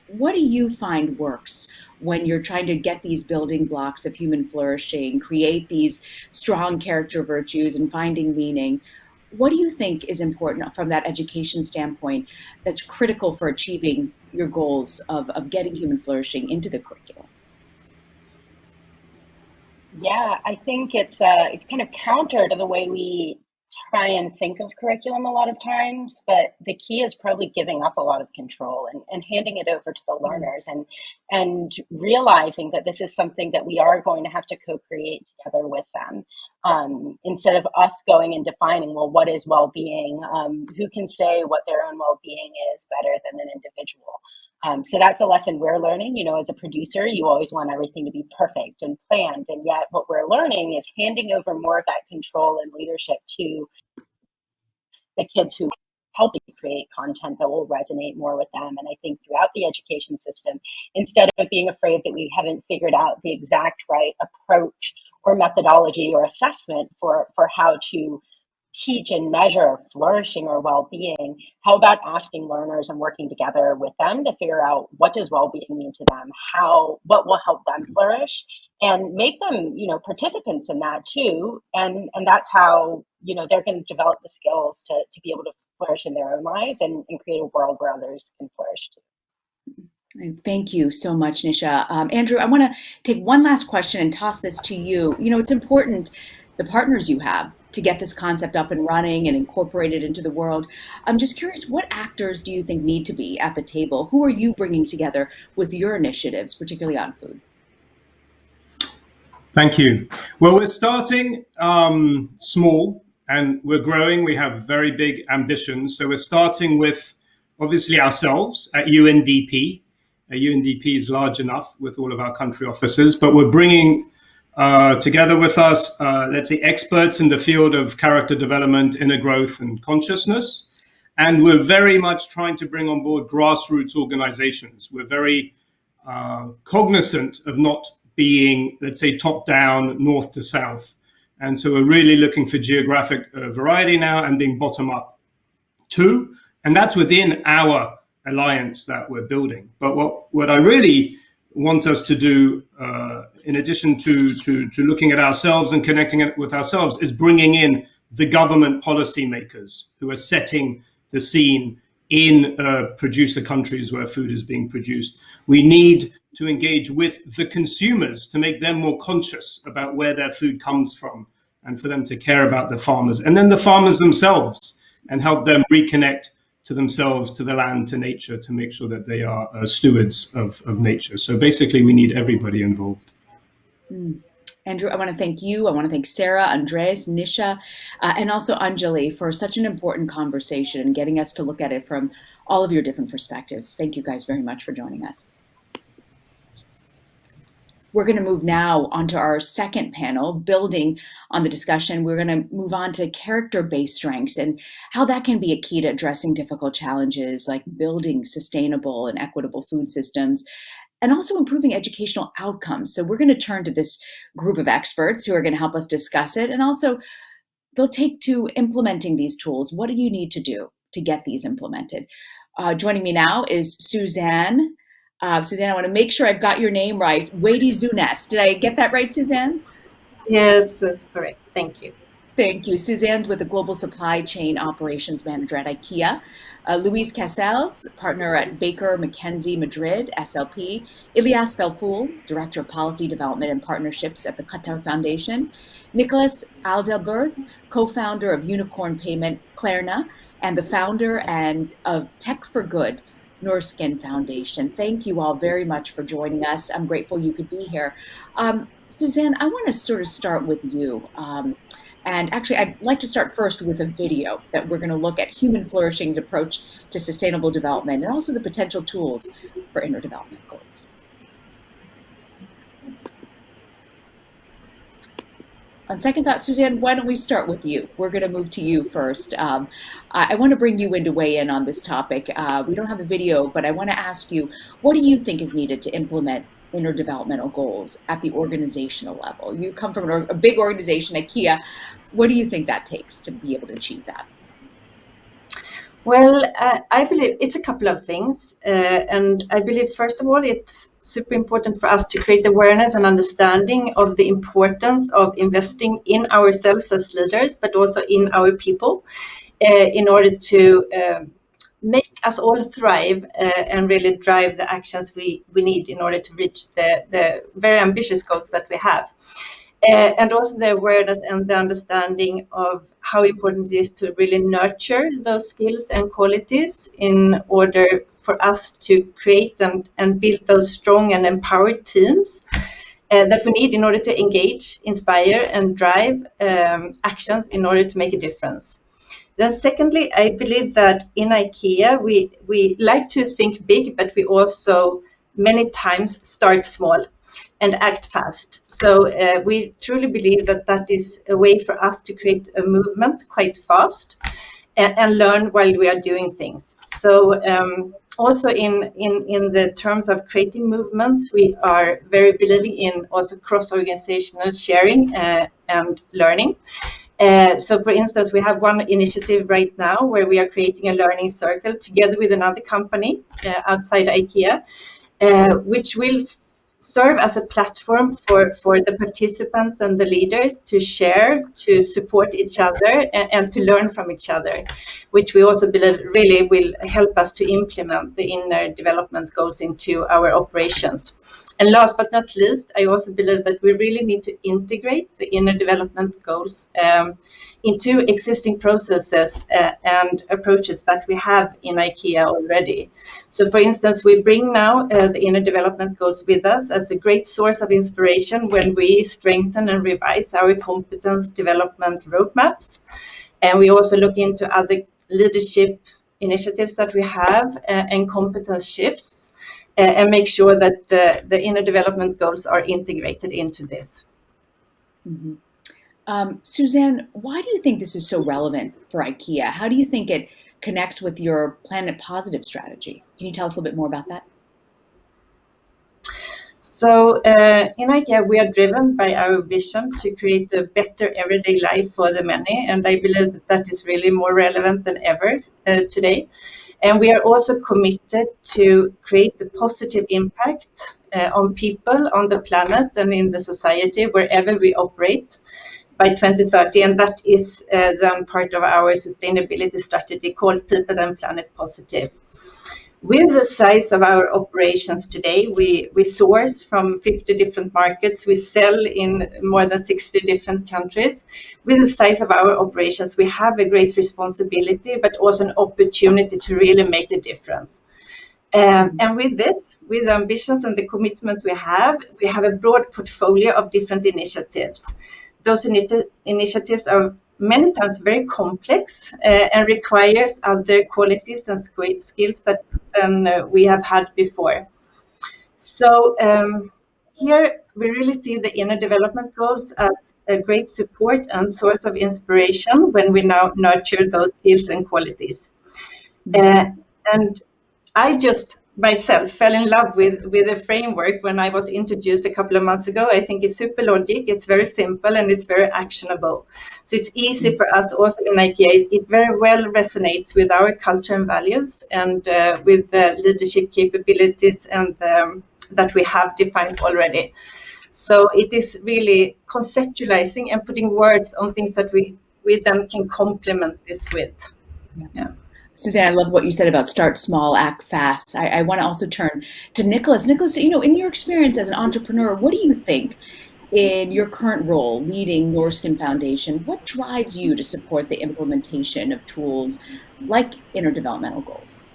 What do you find works when you're trying to get these building blocks of human flourishing, create these strong character virtues and finding meaning? What do you think is important from that education standpoint that's critical for achieving your goals of getting human flourishing into the curriculum? Yeah, I think it's kind of counter to the way we try and think of curriculum a lot of times, but the key is probably giving up a lot of control and handing it over to the learners and realizing that this is something that we are going to have to co-create together with them. Instead of us going and defining, well, what is well-being? Who can say what their own well-being is better than an individual? So that's a lesson we're learning. As a producer, you always want everything to be perfect and planned. And yet what we're learning is handing over more of that control and leadership to the kids who help you create content that will resonate more with them. And I think throughout the education system, instead of being afraid that we haven't figured out the exact right approach methodology or assessment for how to teach and measure flourishing or well-being, how about asking learners and working together with them to figure out what does well-being mean to them, what will help them flourish, and make them, participants in that too. And that's how, they're going to develop the skills to be able to flourish in their own lives and create a world where others can flourish too. Thank you so much, Nisha. Andrew, I want to take one last question and toss this to you. It's important, the partners you have, to get this concept up and running and incorporated into the world. I'm just curious, what actors do you think need to be at the table? Who are you bringing together with your initiatives, particularly on food? Thank you. Well, we're starting small and we're growing. We have very big ambitions. So we're starting with, obviously, ourselves at UNDP. UNDP is large enough with all of our country offices, but we're bringing together with us, let's say, experts in the field of character development, inner growth, and consciousness. And we're very much trying to bring on board grassroots organizations. We're very cognizant of not being, let's say, top down, north to south. And so we're really looking for geographic variety now and being bottom up too. And that's within our alliance that we're building. But what I really want us to do, in addition to looking at ourselves and connecting it with ourselves, is bringing in the government policymakers who are setting the scene in producer countries where food is being produced. We need to engage with the consumers to make them more conscious about where their food comes from and for them to care about the farmers. And then the farmers themselves, and help them reconnect to themselves, to the land, to nature, to make sure that they are stewards of nature. So basically, we need everybody involved. Andrew, I want to thank you. I want to thank Sarah, Andres, Nisha, and also Anjali for such an important conversation and getting us to look at it from all of your different perspectives. Thank you guys very much for joining us. We're going to move now onto our second panel, building on the discussion. We're going to move on to character-based strengths and how that can be a key to addressing difficult challenges like building sustainable and equitable food systems, and also improving educational outcomes. So we're going to turn to this group of experts who are going to help us discuss it, and also they'll take to implementing these tools. What do you need to do to get these implemented? Joining me now is Suzanne. Suzanne, I want to make sure I've got your name right. Wady Zunes. Did I get that right, Suzanne? Yes, that's correct. Thank you. Thank you. Suzanne's with the Global Supply Chain Operations Manager at IKEA. Luis Casals, partner at Baker McKenzie Madrid, SLP. Ilyas Felfoul, Director of Policy Development and Partnerships at the Qatar Foundation. Nicholas Aldelberth, co-founder of Unicorn Payment Klarna, and the founder of Tech for Good, Nurskin Foundation. Thank you all very much for joining us. I'm grateful you could be here. Suzanne, I want to sort of start with you. And actually, I'd like to start first with a video that we're going to look at human flourishing's approach to sustainable development and also the potential tools for inner development goals. On second thought, Suzanne, why don't we start with you? We're going to move to you first. I want to bring you in to weigh in on this topic. We don't have a video, but I want to ask you, what do you think is needed to implement interdevelopmental goals at the organizational level? You come from a big organization, IKEA. What do you think that takes to be able to achieve that? Well, I believe it's a couple of things. And I believe, first of all, it's super important for us to create awareness and understanding of the importance of investing in ourselves as leaders, but also in our people, in order to make us all thrive and really drive the actions we need in order to reach the very ambitious goals that we have. And also the awareness and the understanding of how important it is to really nurture those skills and qualities in order for us to create and build those strong and empowered teams that we need in order to engage, inspire, and drive actions in order to make a difference. Then secondly, I believe that in IKEA, we like to think big, but we also many times start small and act fast. So we truly believe that is a way for us to create a movement quite fast and learn while we are doing things. So Also in the terms of creating movements, we are very believing in also cross-organizational sharing and learning. So for instance, we have one initiative right now where we are creating a learning circle together with another company outside IKEA, which will serve as a platform for the participants and the leaders to share, to support each other, and to learn from each other, which we also believe really will help us to implement the inner development goals into our operations. And last but not least, I also believe that we really need to integrate the inner development goals into existing processes and approaches that we have in IKEA already. So for instance, we bring now the inner development goals with us as a great source of inspiration when we strengthen and revise our competence development roadmaps. And we also look into other leadership initiatives that we have and competence shifts and make sure that the inner development goals are integrated into this. Mm-hmm. Suzanne, why do you think this is so relevant for IKEA? How do you think it connects with your Planet Positive strategy? Can you tell us a little bit more about that? So in IKEA, we are driven by our vision to create a better everyday life for the many. And I believe that that is really more relevant than ever today. And we are also committed to create a positive impact on people, on the planet, and in the society, wherever we operate by 2030. And that is then part of our sustainability strategy called People and Planet Positive. With the size of our operations today, we source from 50 different markets. We sell in more than 60 different countries. With the size of our operations, we have a great responsibility, but also an opportunity to really make a difference. And with this, with the ambitions and the commitment we have a broad portfolio of different initiatives. Those initiatives are many times very complex and requires other qualities and skills that we have had before. So here we really see the inner development goals as a great support and source of inspiration when we now nurture those skills and qualities. And I just myself fell in love with the framework when I was introduced a couple of months ago. I think it's super logic, it's very simple, and it's very actionable. So it's easy for us also in IKEA. It very well resonates with our culture and values and with the leadership capabilities and that we have defined already. So it is really conceptualizing and putting words on things that we then can complement this with. Yeah. Suzanne, I love what you said about start small, act fast. I want to also turn to Nicholas. Nicholas, in your experience as an entrepreneur, what do you think in your current role leading Norskin Foundation, what drives you to support the implementation of tools like interdevelopmental goals?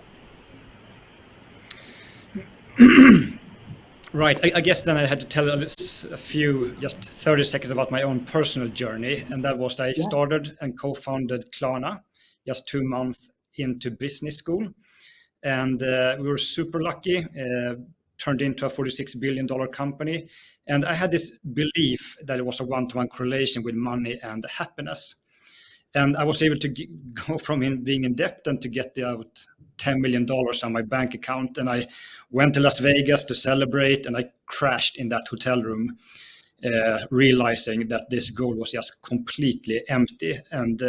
Right. I guess then I had to tell a few, just 30 seconds about my own personal journey. And that was I started and co-founded Klarna just 2 months into business school. And we were super lucky, turned into a $46 billion company. And I had this belief that it was a one-to-one correlation with money and happiness. And I was able to go from being in debt and to get out $10 million on my bank account. And I went to Las Vegas to celebrate, and I crashed in that hotel room, realizing that this goal was just completely empty. And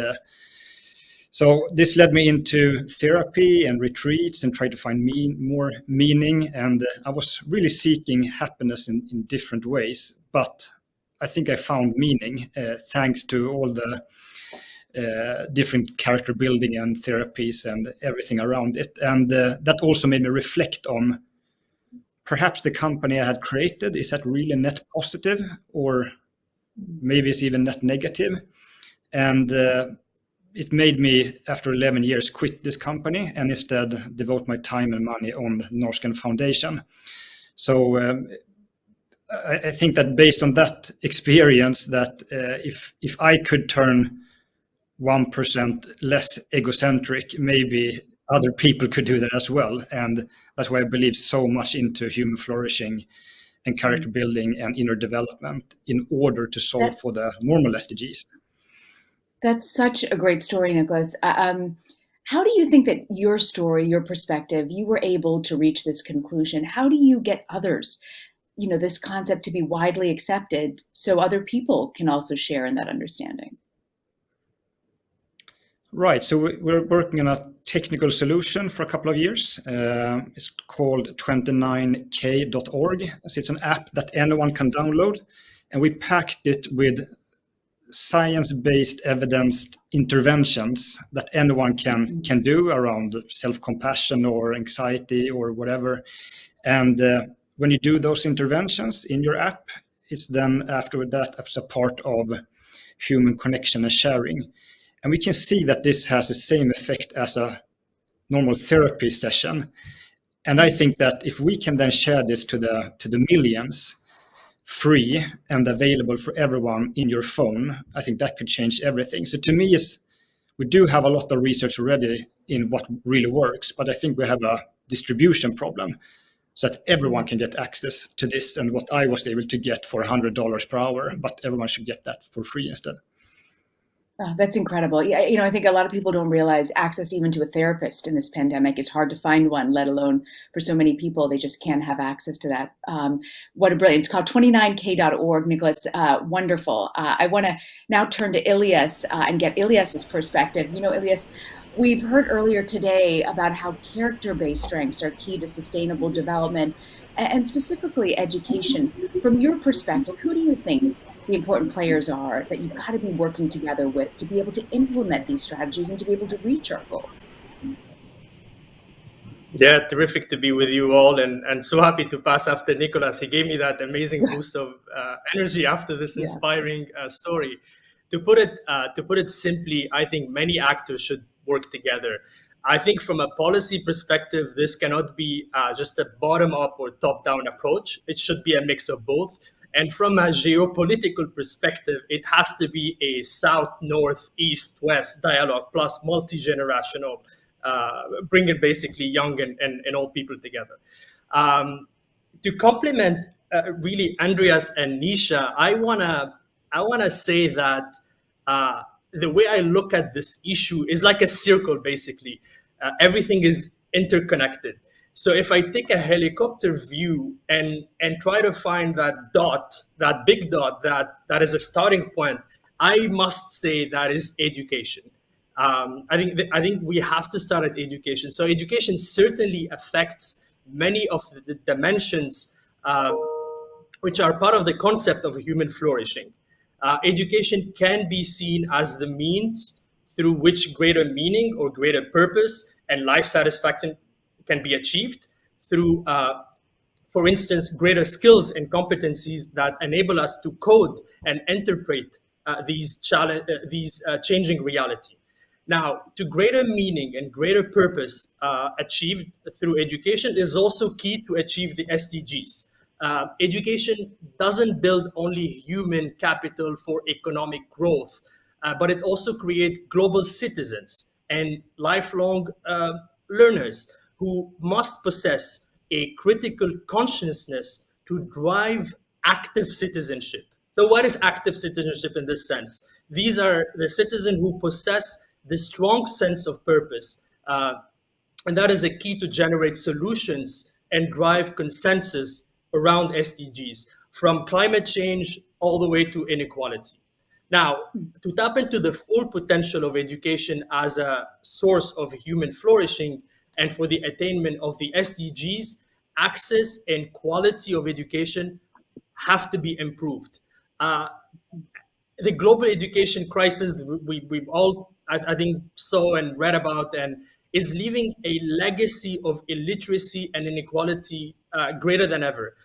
so this led me into therapy and retreats and tried to find more meaning. And I was really seeking happiness in different ways. But I think I found meaning thanks to all the different character building and therapies and everything around it. And that also made me reflect on perhaps the company I had created, is that really net positive, or maybe it's even net negative? And it made me, after 11 years, quit this company and instead devote my time and money on the Norskin Foundation. So I think that based on that experience, that if I could turn 1% less egocentric, maybe other people could do that as well. And that's why I believe so much into human flourishing and character building and inner development in order to solve for the normal SDGs. That's such a great story, Nicholas. How do you think that your story, your perspective, you were able to reach this conclusion? How do you get others, this concept to be widely accepted so other people can also share in that understanding? Right. So we're working on a technical solution for a couple of years. It's called 29k.org. So it's an app that anyone can download. And we packed it with science-based evidence interventions that anyone can do around self-compassion or anxiety or whatever. And when you do those interventions in your app, it's then after that as a part of human connection and sharing. And we can see that this has the same effect as a normal therapy session. And I think that if we can then share this to the millions, free and available for everyone in your phone, I think that could change everything. So to me, we do have a lot of research already in what really works, but I think we have a distribution problem so that everyone can get access to this and what I was able to get for $100 per hour, but everyone should get that for free instead. Oh, that's incredible. Yeah, I think a lot of people don't realize access even to a therapist in this pandemic is hard to find one, let alone for so many people, they just can't have access to that. What a brilliant, it's called 29k.org, Nicholas, wonderful. I wanna now turn to Ilyas and get Ilyas's perspective. Ilyas, we've heard earlier today about how character-based strengths are key to sustainable development and specifically education. From your perspective, who do you think the important players are that you've got to be working together with to be able to implement these strategies and to be able to reach our goals? Yeah, terrific to be with you all, and so happy to pass after Nicholas. He gave me that amazing boost of energy after this inspiring story. To put it simply, I think many actors should work together. I think from a policy perspective, this cannot be just a bottom-up or top-down approach. It should be a mix of both. And from a geopolitical perspective, it has to be a south, north, east, west dialogue plus multi-generational, bringing basically young and old people together. To complement really Andreas and Nisha, I wanna say that the way I look at this issue is like a circle, basically. Everything is interconnected. So if I take a helicopter view and try to find that dot, that big dot that is a starting point, I must say that is education. I think we have to start at education. So education certainly affects many of the dimensions which are part of the concept of human flourishing. Education can be seen as the means through which greater meaning or greater purpose and life satisfaction can be achieved through, for instance, greater skills and competencies that enable us to code and interpret these changing reality. Now, to greater meaning and greater purpose achieved through education is also key to achieve the SDGs. Education doesn't build only human capital for economic growth, but it also creates global citizens and lifelong learners who must possess a critical consciousness to drive active citizenship. So what is active citizenship in this sense? These are the citizens who possess the strong sense of purpose. And that is a key to generate solutions and drive consensus around SDGs, from climate change all the way to inequality. Now, to tap into the full potential of education as a source of human flourishing and for the attainment of the SDGs, access and quality of education have to be improved. The global education crisis we've all, I think, saw and read about, and is leaving a legacy of illiteracy and inequality greater than ever.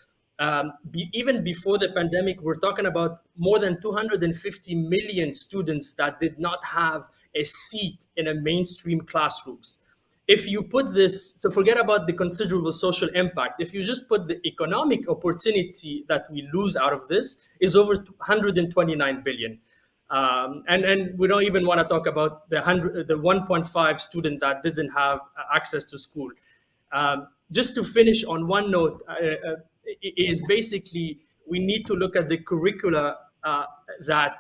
Even before the pandemic, we're talking about more than 250 million students that did not have a seat in a mainstream classrooms. If you put this, so forget about the considerable social impact. If you just put the economic opportunity that we lose out of this is over 129 billion. And we don't even want to talk about the 1.5 student that doesn't have access to school. Just to finish on one note, is basically we need to look at the curricula that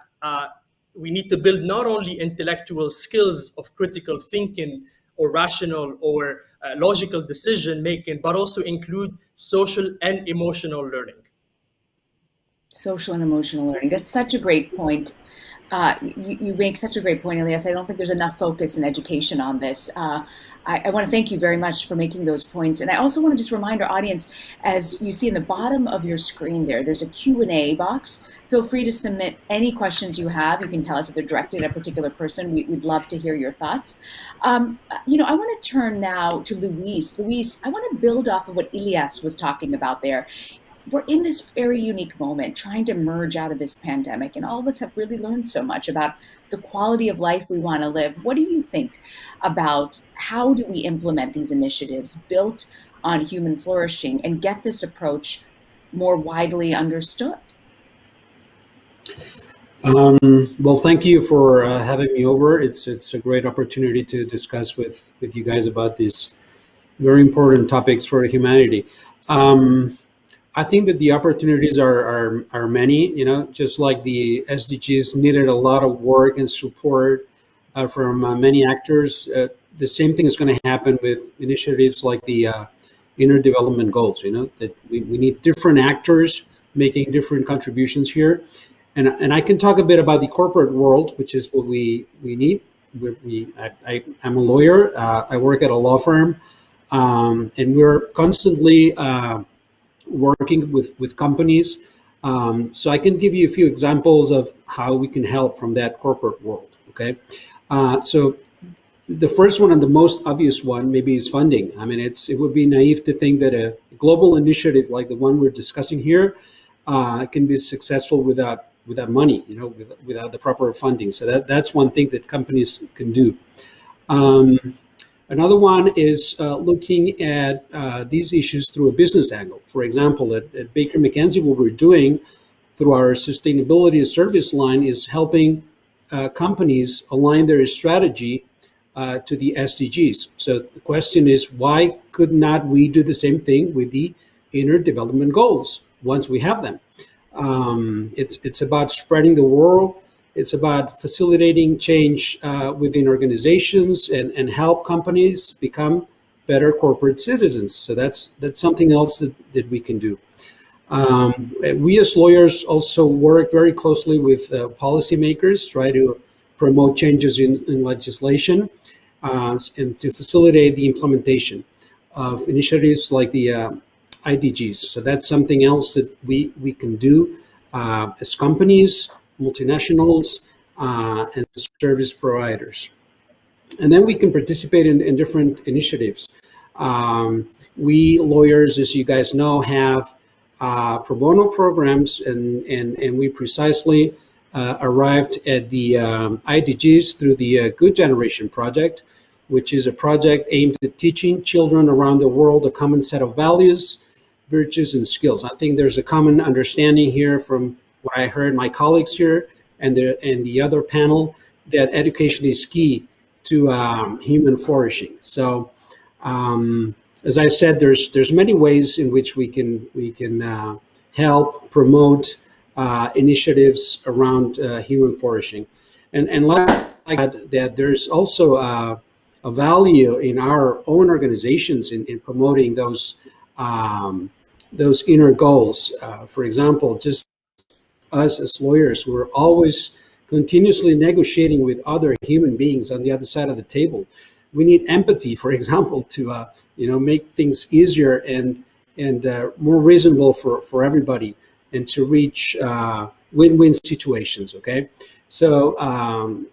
we need to build not only intellectual skills of critical thinking or rational or logical decision making, but also include social and emotional learning. Social and emotional learning. That's such a great point. You make such a great point, Elias. I don't think there's enough focus in education on this. I want to thank you very much for making those points. And I also want to just remind our audience, as you see in the bottom of your screen there's a Q&A box. Feel free to submit any questions you have. You can tell us if they're directed at a particular person. We'd love to hear your thoughts. I want to turn now to Luis. Luis, I want to build off of what Elias was talking about there. We're in this very unique moment trying to emerge out of this pandemic, and all of us have really learned so much about the quality of life we want to live. What do you think about how do we implement these initiatives built on human flourishing and get this approach more widely understood? Well, thank you for having me over. It's a great opportunity to discuss with you guys about these very important topics for humanity. I think that the opportunities are many, just like the SDGs needed a lot of work and support from many actors. The same thing is going to happen with initiatives like the Inner Development Goals, that we need different actors making different contributions here. And I can talk a bit about the corporate world, which is what we need. I'm a lawyer. I work at a law firm, and we're constantly working with companies. So I can give you a few examples of how we can help from that corporate world. Okay. So the first one and the most obvious one maybe is funding. I mean, it would be naive to think that a global initiative like the one we're discussing here can be successful without money, without the proper funding. So that's one thing that companies can do. Another one is looking at these issues through a business angle. For example, at Baker McKenzie, what we're doing through our sustainability service line is helping companies align their strategy to the SDGs. So the question is, why could not we do the same thing with the Inner Development Goals once we have them? It's about spreading the word. It's about facilitating change within organizations and help companies become better corporate citizens. So that's something else that we can do. We as lawyers also work very closely with policymakers, try to promote changes in legislation and to facilitate the implementation of initiatives like the IDGs. So that's something else that we can do as companies, multinationals, and service providers. And then we can participate in different initiatives. We lawyers, as you guys know, have pro bono programs, and we precisely arrived at the IDGs through the Good Generation Project, which is a project aimed at teaching children around the world a common set of values, virtues, and skills. I think there's a common understanding here from what I heard my colleagues here and the other panel, that education is key to human flourishing. So, as I said, there's many ways in which we can help promote initiatives around human flourishing, and like that, there's also a value in our own organizations in promoting those inner goals. For example, just us as lawyers, we're always continuously negotiating with other human beings on the other side of the table. We need empathy, for example, to make things easier and more reasonable for everybody, and to reach win-win situations. Okay, so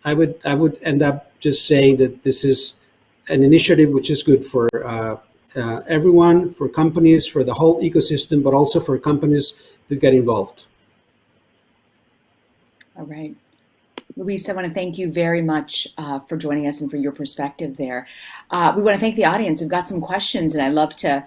I would end up just saying that this is an initiative which is good for everyone, for companies, for the whole ecosystem, but also for companies that get involved. All right. Luis, I want to thank you very much for joining us and for your perspective there. We want to thank the audience. We've got some questions, and I'd love to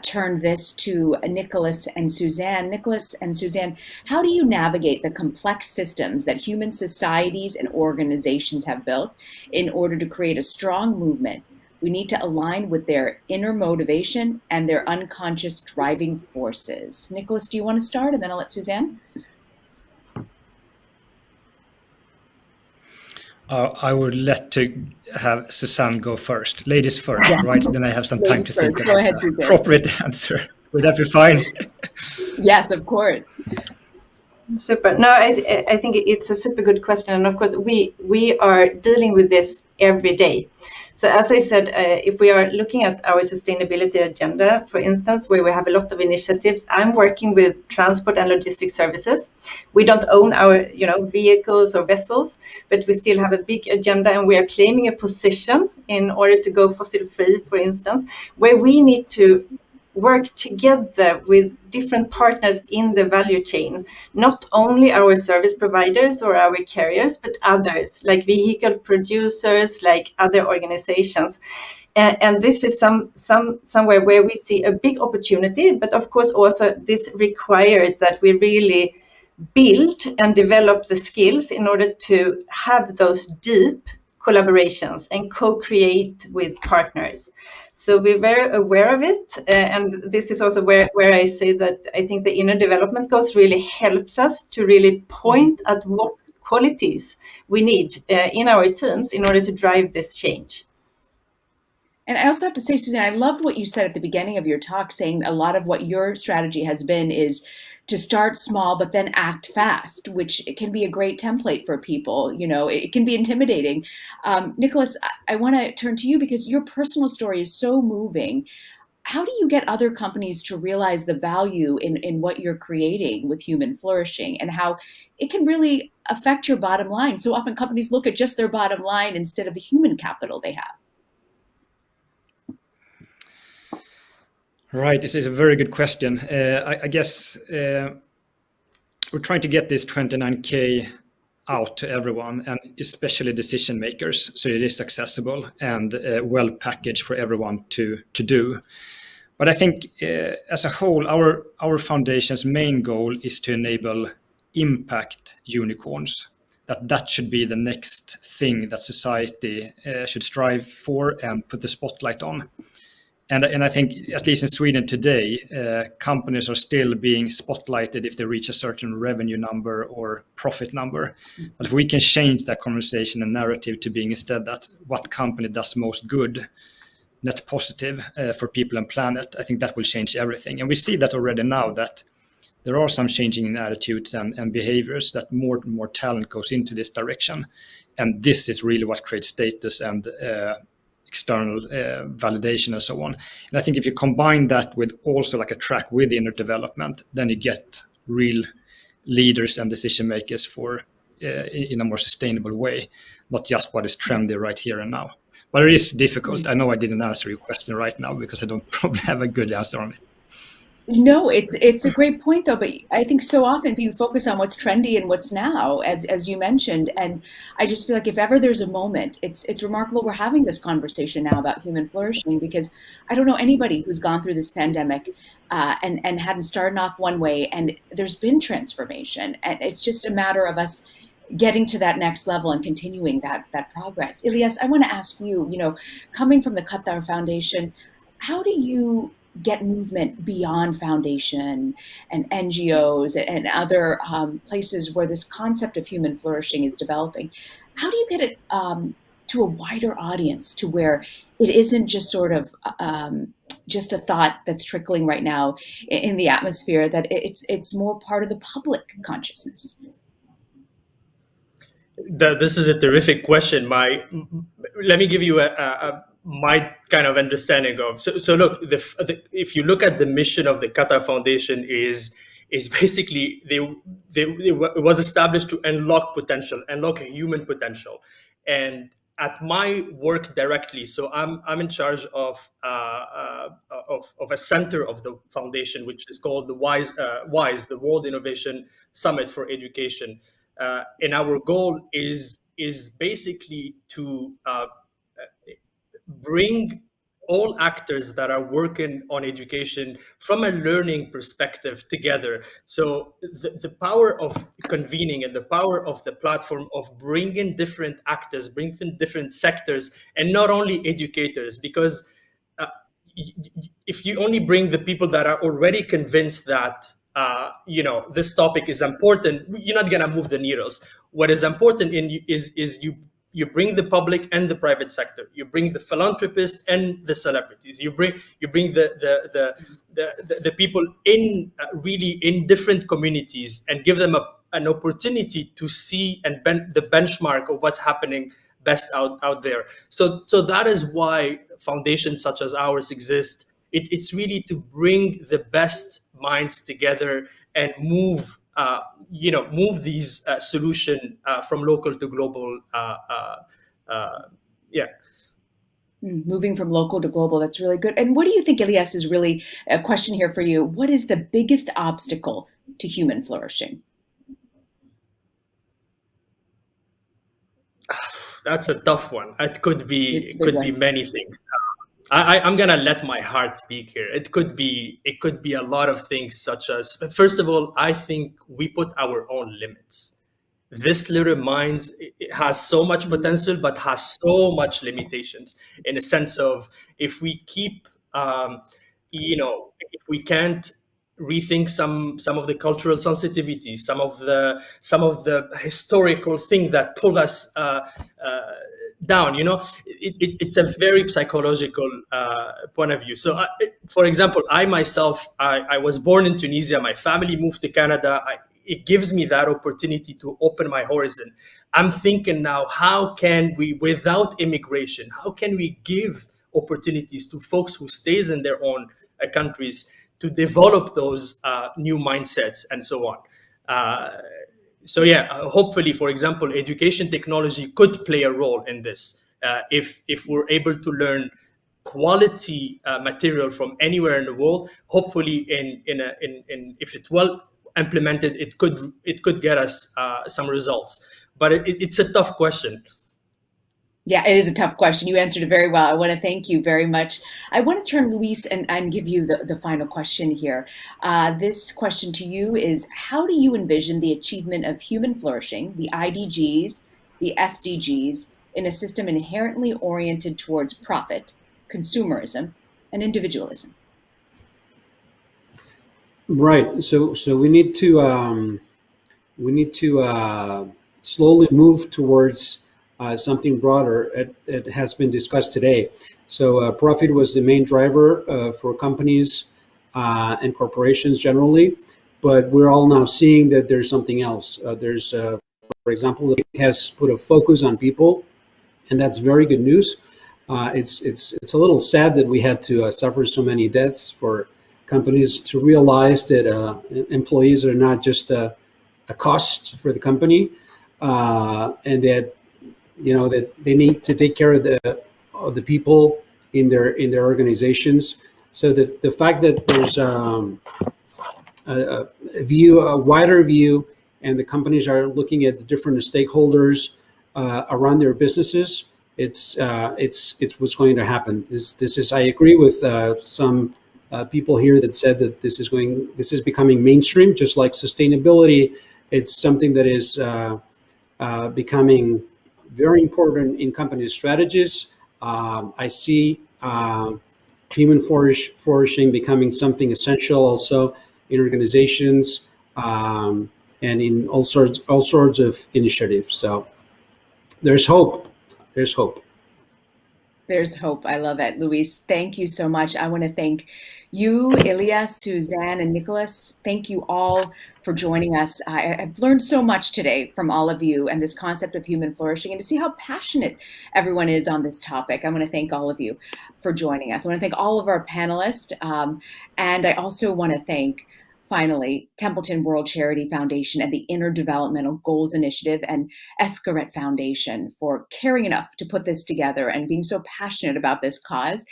turn this to Nicholas and Suzanne. Nicholas and Suzanne, how do you navigate the complex systems that human societies and organizations have built in order to create a strong movement? We need to align with their inner motivation and their unconscious driving forces. Nicholas, do you want to start, and then I'll let Suzanne? I would let to have Suzanne go first. Ladies first, right? Then I have some time to think Go ahead, about the Suzanne. appropriate answer. Would that be fine? Yes, of course. Super. No, I think it's a super good question, and of course we are dealing with this every day. So as I said, if we are looking at our sustainability agenda, for instance, where we have a lot of initiatives, I'm working with transport and logistics services. We don't own our vehicles or vessels, but we still have a big agenda, and we are claiming a position in order to go fossil free, for instance, where we need to work together with different partners in the value chain, not only our service providers or our carriers, but others like vehicle producers, like other organizations. And this is somewhere where we see a big opportunity, but of course also this requires that we really build and develop the skills in order to have those deep collaborations and co-create with partners. So we're very aware of it. And this is also where I say that I think the inner development goals really helps us to really point at what qualities we need in our teams in order to drive this change. And I also have to say, Suzanne, I loved what you said at the beginning of your talk, saying a lot of what your strategy has been is to start small, but then act fast, which can be a great template for people. It can be intimidating. Nicholas, I want to turn to you because your personal story is so moving. How do you get other companies to realize the value in what you're creating with human flourishing and how it can really affect your bottom line? So often companies look at just their bottom line instead of the human capital they have. Right, this is a very good question. I guess we're trying to get this 29K out to everyone, and especially decision makers, so it is accessible and well packaged for everyone to do. But I think as a whole, our foundation's main goal is to enable impact unicorns. That should be the next thing that society should strive for and put the spotlight on. And I think, at least in Sweden today, companies are still being spotlighted if they reach a certain revenue number or profit number. But if we can change that conversation and narrative to being instead that what company does most good, net positive for people and planet, I think that will change everything. And we see that already now, that there are some changing in attitudes and behaviors, that more and more talent goes into this direction. And this is really what creates status and external validation and so on. And I think if you combine that with also like a track with inner development, then you get real leaders and decision makers for in a more sustainable way, not just what is trendy right here and now. But it is difficult. I know I didn't answer your question right now because I don't probably have a good answer on it. No, it's a great point though, but I think so often people focus on what's trendy and what's now, as you mentioned, and I just feel like if ever there's a moment, it's remarkable we're having this conversation now about human flourishing, because I don't know anybody who's gone through this pandemic and hadn't started off one way, and there's been transformation, and it's just a matter of us getting to that next level and continuing that progress. Ilyas, I want to ask you, coming from the Qatar Foundation, how do you get movement beyond foundation and NGOs and other places where this concept of human flourishing is developing? How do you get it to a wider audience, to where it isn't just sort of just a thought that's trickling right now in the atmosphere, that it's more part of the public consciousness? This is a terrific question. Let me give you my kind of understanding of. So look, if you look at the mission of the Qatar Foundation is basically it was established to unlock potential, unlock human potential, and at my work directly. So I'm in charge of a center of the foundation, which is called the WISE, the World Innovation Summit for Education. And our goal is basically to bring all actors that are working on education from a learning perspective together. So the power of convening and the power of the platform of bringing different actors, bringing different sectors, and not only educators, because if you only bring the people that are already convinced that this topic is important, you're not going to move the needles. What is important is you you bring the public and the private sector. You bring the philanthropists and the celebrities. You bring the people in really in different communities and give them an opportunity to see and the benchmark of what's happening best out there. So that is why foundations such as ours exist. It's really to bring the best minds together and move these solution from local to global. Yeah. Moving from local to global, that's really good. And what do you think, Elias, is really a question here for you? What is the biggest obstacle to human flourishing? That's a tough one. It could be many things. I'm gonna let my heart speak here. It could be a lot of things, such as, first of all, I think we put our own limits. This little mind, it has so much potential, but has so much limitations, in a sense of, if we keep, if we can't rethink some of the cultural sensitivities, some of the historical thing that pull us down. It's a very psychological point of view. So, for example, I myself, I was born in Tunisia. My family moved to Canada. It gives me that opportunity to open my horizon. I'm thinking now, how can we, without immigration, how can we give opportunities to folks who stays in their own countries to develop those new mindsets and so on. Hopefully, for example, education technology could play a role in this. If we're able to learn quality material from anywhere in the world, hopefully, if it's well implemented, it could get us some results. But it's a tough question. Yeah, it is a tough question. You answered it very well. I want to thank you very much. I want to turn, Luis, and give you the final question here. This question to you is, how do you envision the achievement of human flourishing, the IDGs, the SDGs, in a system inherently oriented towards profit, consumerism, and individualism? Right. So we need to slowly move towards something broader. It has been discussed today. So profit was the main driver for companies and corporations generally, but we're all now seeing that there's something else. There's, for example, it has put a focus on people, and that's very good news. It's a little sad that we had to suffer so many deaths for companies to realize that employees are not just a cost for the company, and that that they need to take care of the people in their organizations. So that the fact that there's a wider view, and the companies are looking at the different stakeholders around their businesses, it's what's going to happen. This is I agree with some people here that said that this is becoming mainstream, just like sustainability. It's something that is becoming very important in company strategies. I see human flourishing becoming something essential also in organizations and in all sorts of initiatives. So there's hope. There's hope. There's hope. I love it. Luis, thank you so much. I want to thank you, Elias, Suzanne, and Nicholas. Thank you all for joining us. I've learned so much today from all of you and this concept of human flourishing, and to see how passionate everyone is on this topic. I want to thank all of you for joining us. I want to thank all of our panelists. And I also want to thank, finally, Templeton World Charity Foundation and the Interdevelopmental Goals Initiative and Escaret Foundation for caring enough to put this together and being so passionate about this cause.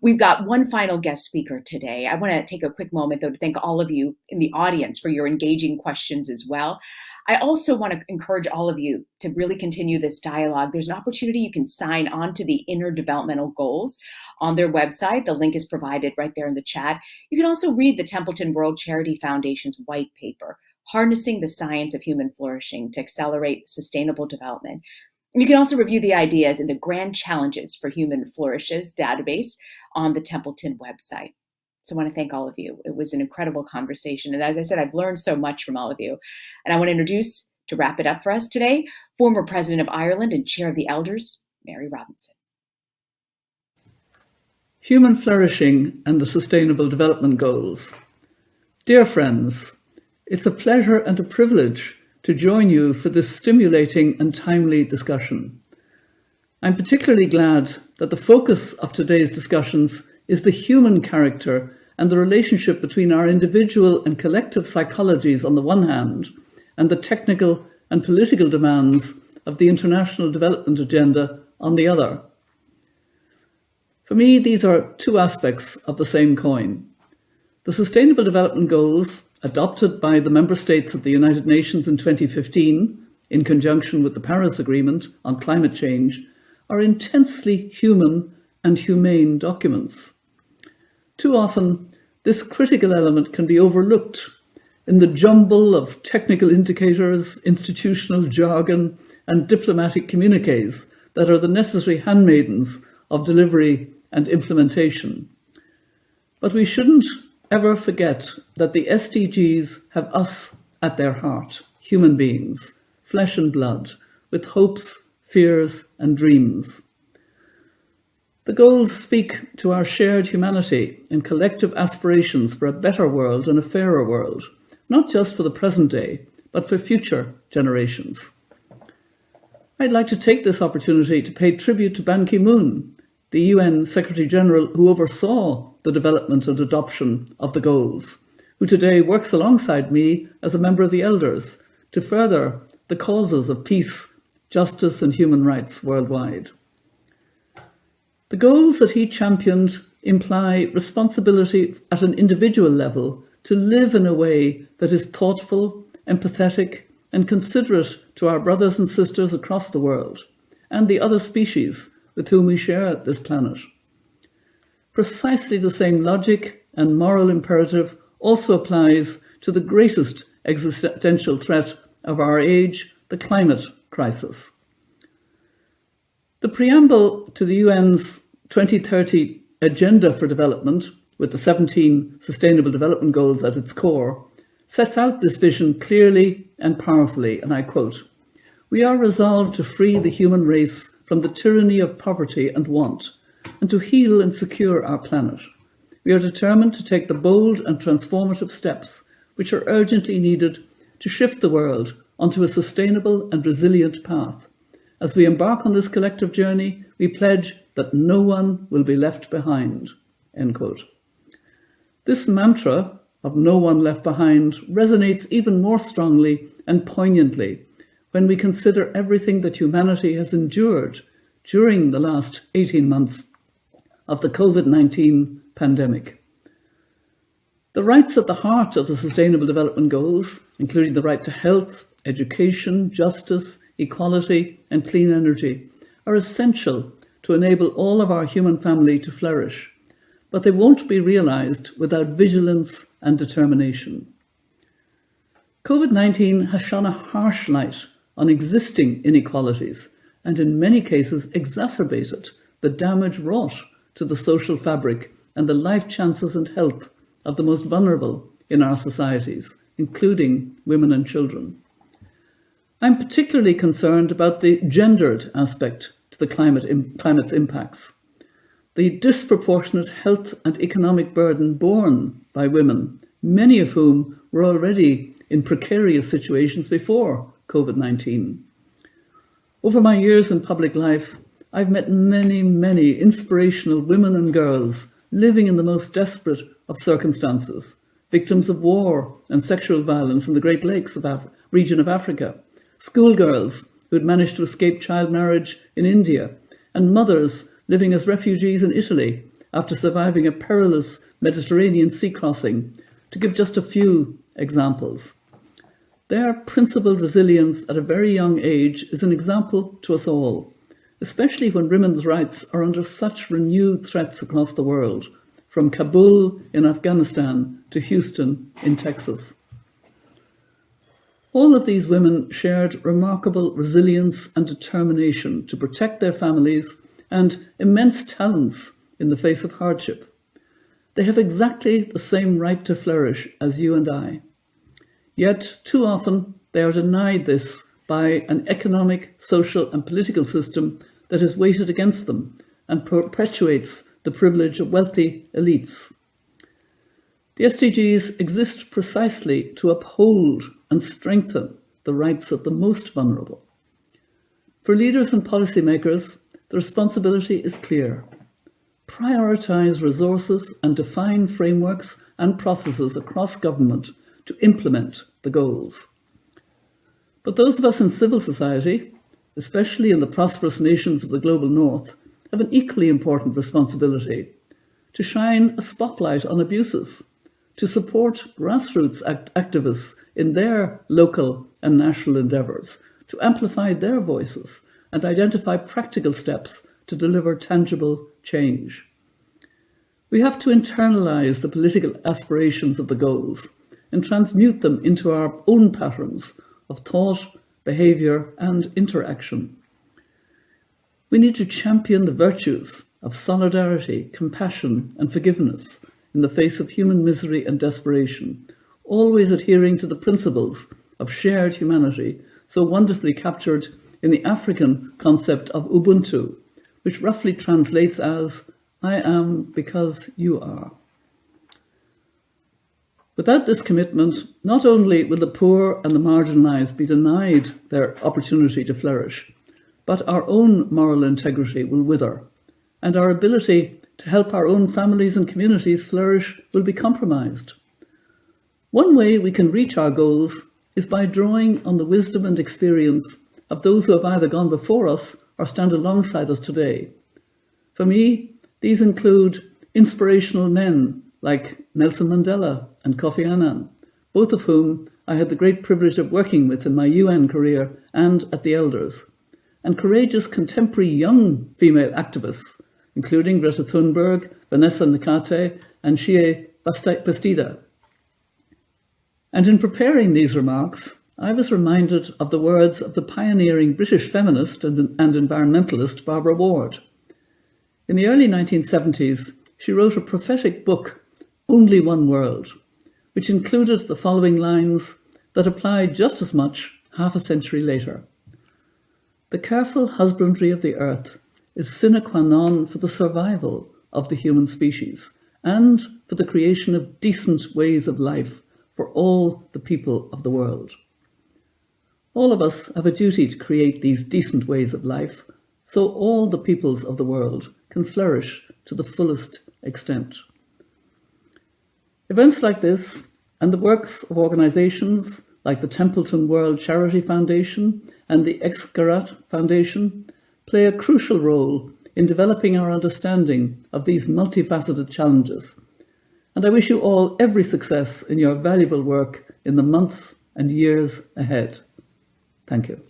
We've got one final guest speaker today. I want to take a quick moment, though, to thank all of you in the audience for your engaging questions as well. I also want to encourage all of you to really continue this dialogue. There's an opportunity you can sign on to the Interdevelopmental Goals on their website. The link is provided right there in the chat. You can also read the Templeton World Charity Foundation's white paper, Harnessing the Science of Human Flourishing to Accelerate Sustainable Development. And you can also review the ideas in the Grand Challenges for Human Flourishes database on the Templeton website. So I want to thank all of you. It was an incredible conversation. And as I said, I've learned so much from all of you. And I want to introduce To wrap it up for us today, former President of Ireland and Chair of the Elders, Mary Robinson. Human flourishing and the Sustainable Development Goals. Dear friends, it's a pleasure and a privilege to join you for this stimulating and timely discussion. I'm particularly glad that the focus of today's discussions is the human character and the relationship between our individual and collective psychologies on the one hand, and the technical and political demands of the International Development Agenda on the other. For me, these are two aspects of the same coin. The Sustainable Development Goals, adopted by the member states of the United Nations in 2015, in conjunction with the Paris Agreement on climate change, are intensely human and humane documents. Too often, this critical element can be overlooked in the jumble of technical indicators, institutional jargon, and diplomatic communiques that are the necessary handmaidens of delivery and implementation. But we shouldn't ever forget that the SDGs have us at their heart, human beings, flesh and blood, with hopes, fears, and dreams. The goals speak to our shared humanity and collective aspirations for a better world and a fairer world, not just for the present day, but for future generations. I'd like to take this opportunity to pay tribute to Ban Ki-moon, the UN Secretary General who oversaw the development and adoption of the goals, who today works alongside me as a member of the Elders to further the causes of peace, justice, and human rights worldwide. The goals that he championed imply responsibility at an individual level to live in a way that is thoughtful, empathetic, and considerate to our brothers and sisters across the world and the other species with whom we share this planet. Precisely the same logic and moral imperative also applies to the greatest existential threat of our age, the climate crisis. The preamble to the UN's 2030 Agenda for Development, with the 17 Sustainable Development Goals at its core, sets out this vision clearly and powerfully, and I quote, "We are resolved to free the human race from the tyranny of poverty and want, and to heal and secure our planet. We are determined to take the bold and transformative steps which are urgently needed to shift the world onto a sustainable and resilient path. As we embark on this collective journey, we pledge that no one will be left behind." End quote. This mantra of no one left behind resonates even more strongly and poignantly when we consider everything that humanity has endured during the last 18 months of the COVID-19 pandemic. The rights at the heart of the Sustainable Development Goals, including the right to health, education, justice, equality, and clean energy, are essential to enable all of our human family to flourish, but they won't be realized without vigilance and determination. COVID-19 has shone a harsh light on existing inequalities and in many cases exacerbated the damage wrought to the social fabric and the life chances and health of the most vulnerable in our societies, including women and children. I'm particularly concerned about the gendered aspect to the climate's impacts. The disproportionate health and economic burden borne by women, many of whom were already in precarious situations before COVID-19. Over my years in public life, I've met many inspirational women and girls living in the most desperate of circumstances, victims of war and sexual violence in the Great Lakes region of Africa, schoolgirls who had managed to escape child marriage in India, and mothers living as refugees in Italy after surviving a perilous Mediterranean sea crossing, to give just a few examples. Their principled resilience at a very young age is an example to us all, especially when women's rights are under such renewed threats across the world, from Kabul in Afghanistan to Houston in Texas. All of these women shared remarkable resilience and determination to protect their families and immense talents in the face of hardship. They have exactly the same right to flourish as you and I. Yet, too often, They are denied this by an economic, social, and political system that is weighted against them and perpetuates the privilege of wealthy elites. The SDGs exist precisely to uphold and strengthen the rights of the most vulnerable. For leaders and policymakers, the responsibility is clear. Prioritize resources and define frameworks and processes across government to implement the goals. But those of us in civil society, especially in the prosperous nations of the global north, have an equally important responsibility to shine a spotlight on abuses, to support grassroots activists in their local and national endeavours, to amplify their voices and identify practical steps to deliver tangible change. We have to internalise the political aspirations of the goals and transmute them into our own patterns of thought, behaviour and interaction. We need to champion the virtues of solidarity, compassion and forgiveness in the face of human misery and desperation, always adhering to the principles of shared humanity so wonderfully captured in the African concept of Ubuntu, which roughly translates as, I am because you are. Without this commitment, not only will the poor and the marginalised be denied their opportunity to flourish, but our own moral integrity will wither, and our ability to help our own families and communities flourish will be compromised. One way we can reach our goals is by drawing on the wisdom and experience of those who have either gone before us or stand alongside us today. For me, these include inspirational men like Nelson Mandela and Kofi Annan, both of whom I had the great privilege of working with in my UN career and at the Elders, and courageous contemporary young female activists, including Greta Thunberg, Vanessa Nakate, and Shea Bastida. And in preparing these remarks, I was reminded of the words of the pioneering British feminist and environmentalist Barbara Ward. In the early 1970s, she wrote a prophetic book, Only One World, which included the following lines that applied just as much half a century later. The careful husbandry of the earth is sine qua non for the survival of the human species and for the creation of decent ways of life for all the people of the world. All of us have a duty to create these decent ways of life so all the peoples of the world can flourish to the fullest extent. Events like this and the works of organisations like the Templeton World Charity Foundation and the Accelerator Foundation play a crucial role in developing our understanding of these multifaceted challenges. And I wish you all every success in your valuable work in the months and years ahead. Thank you.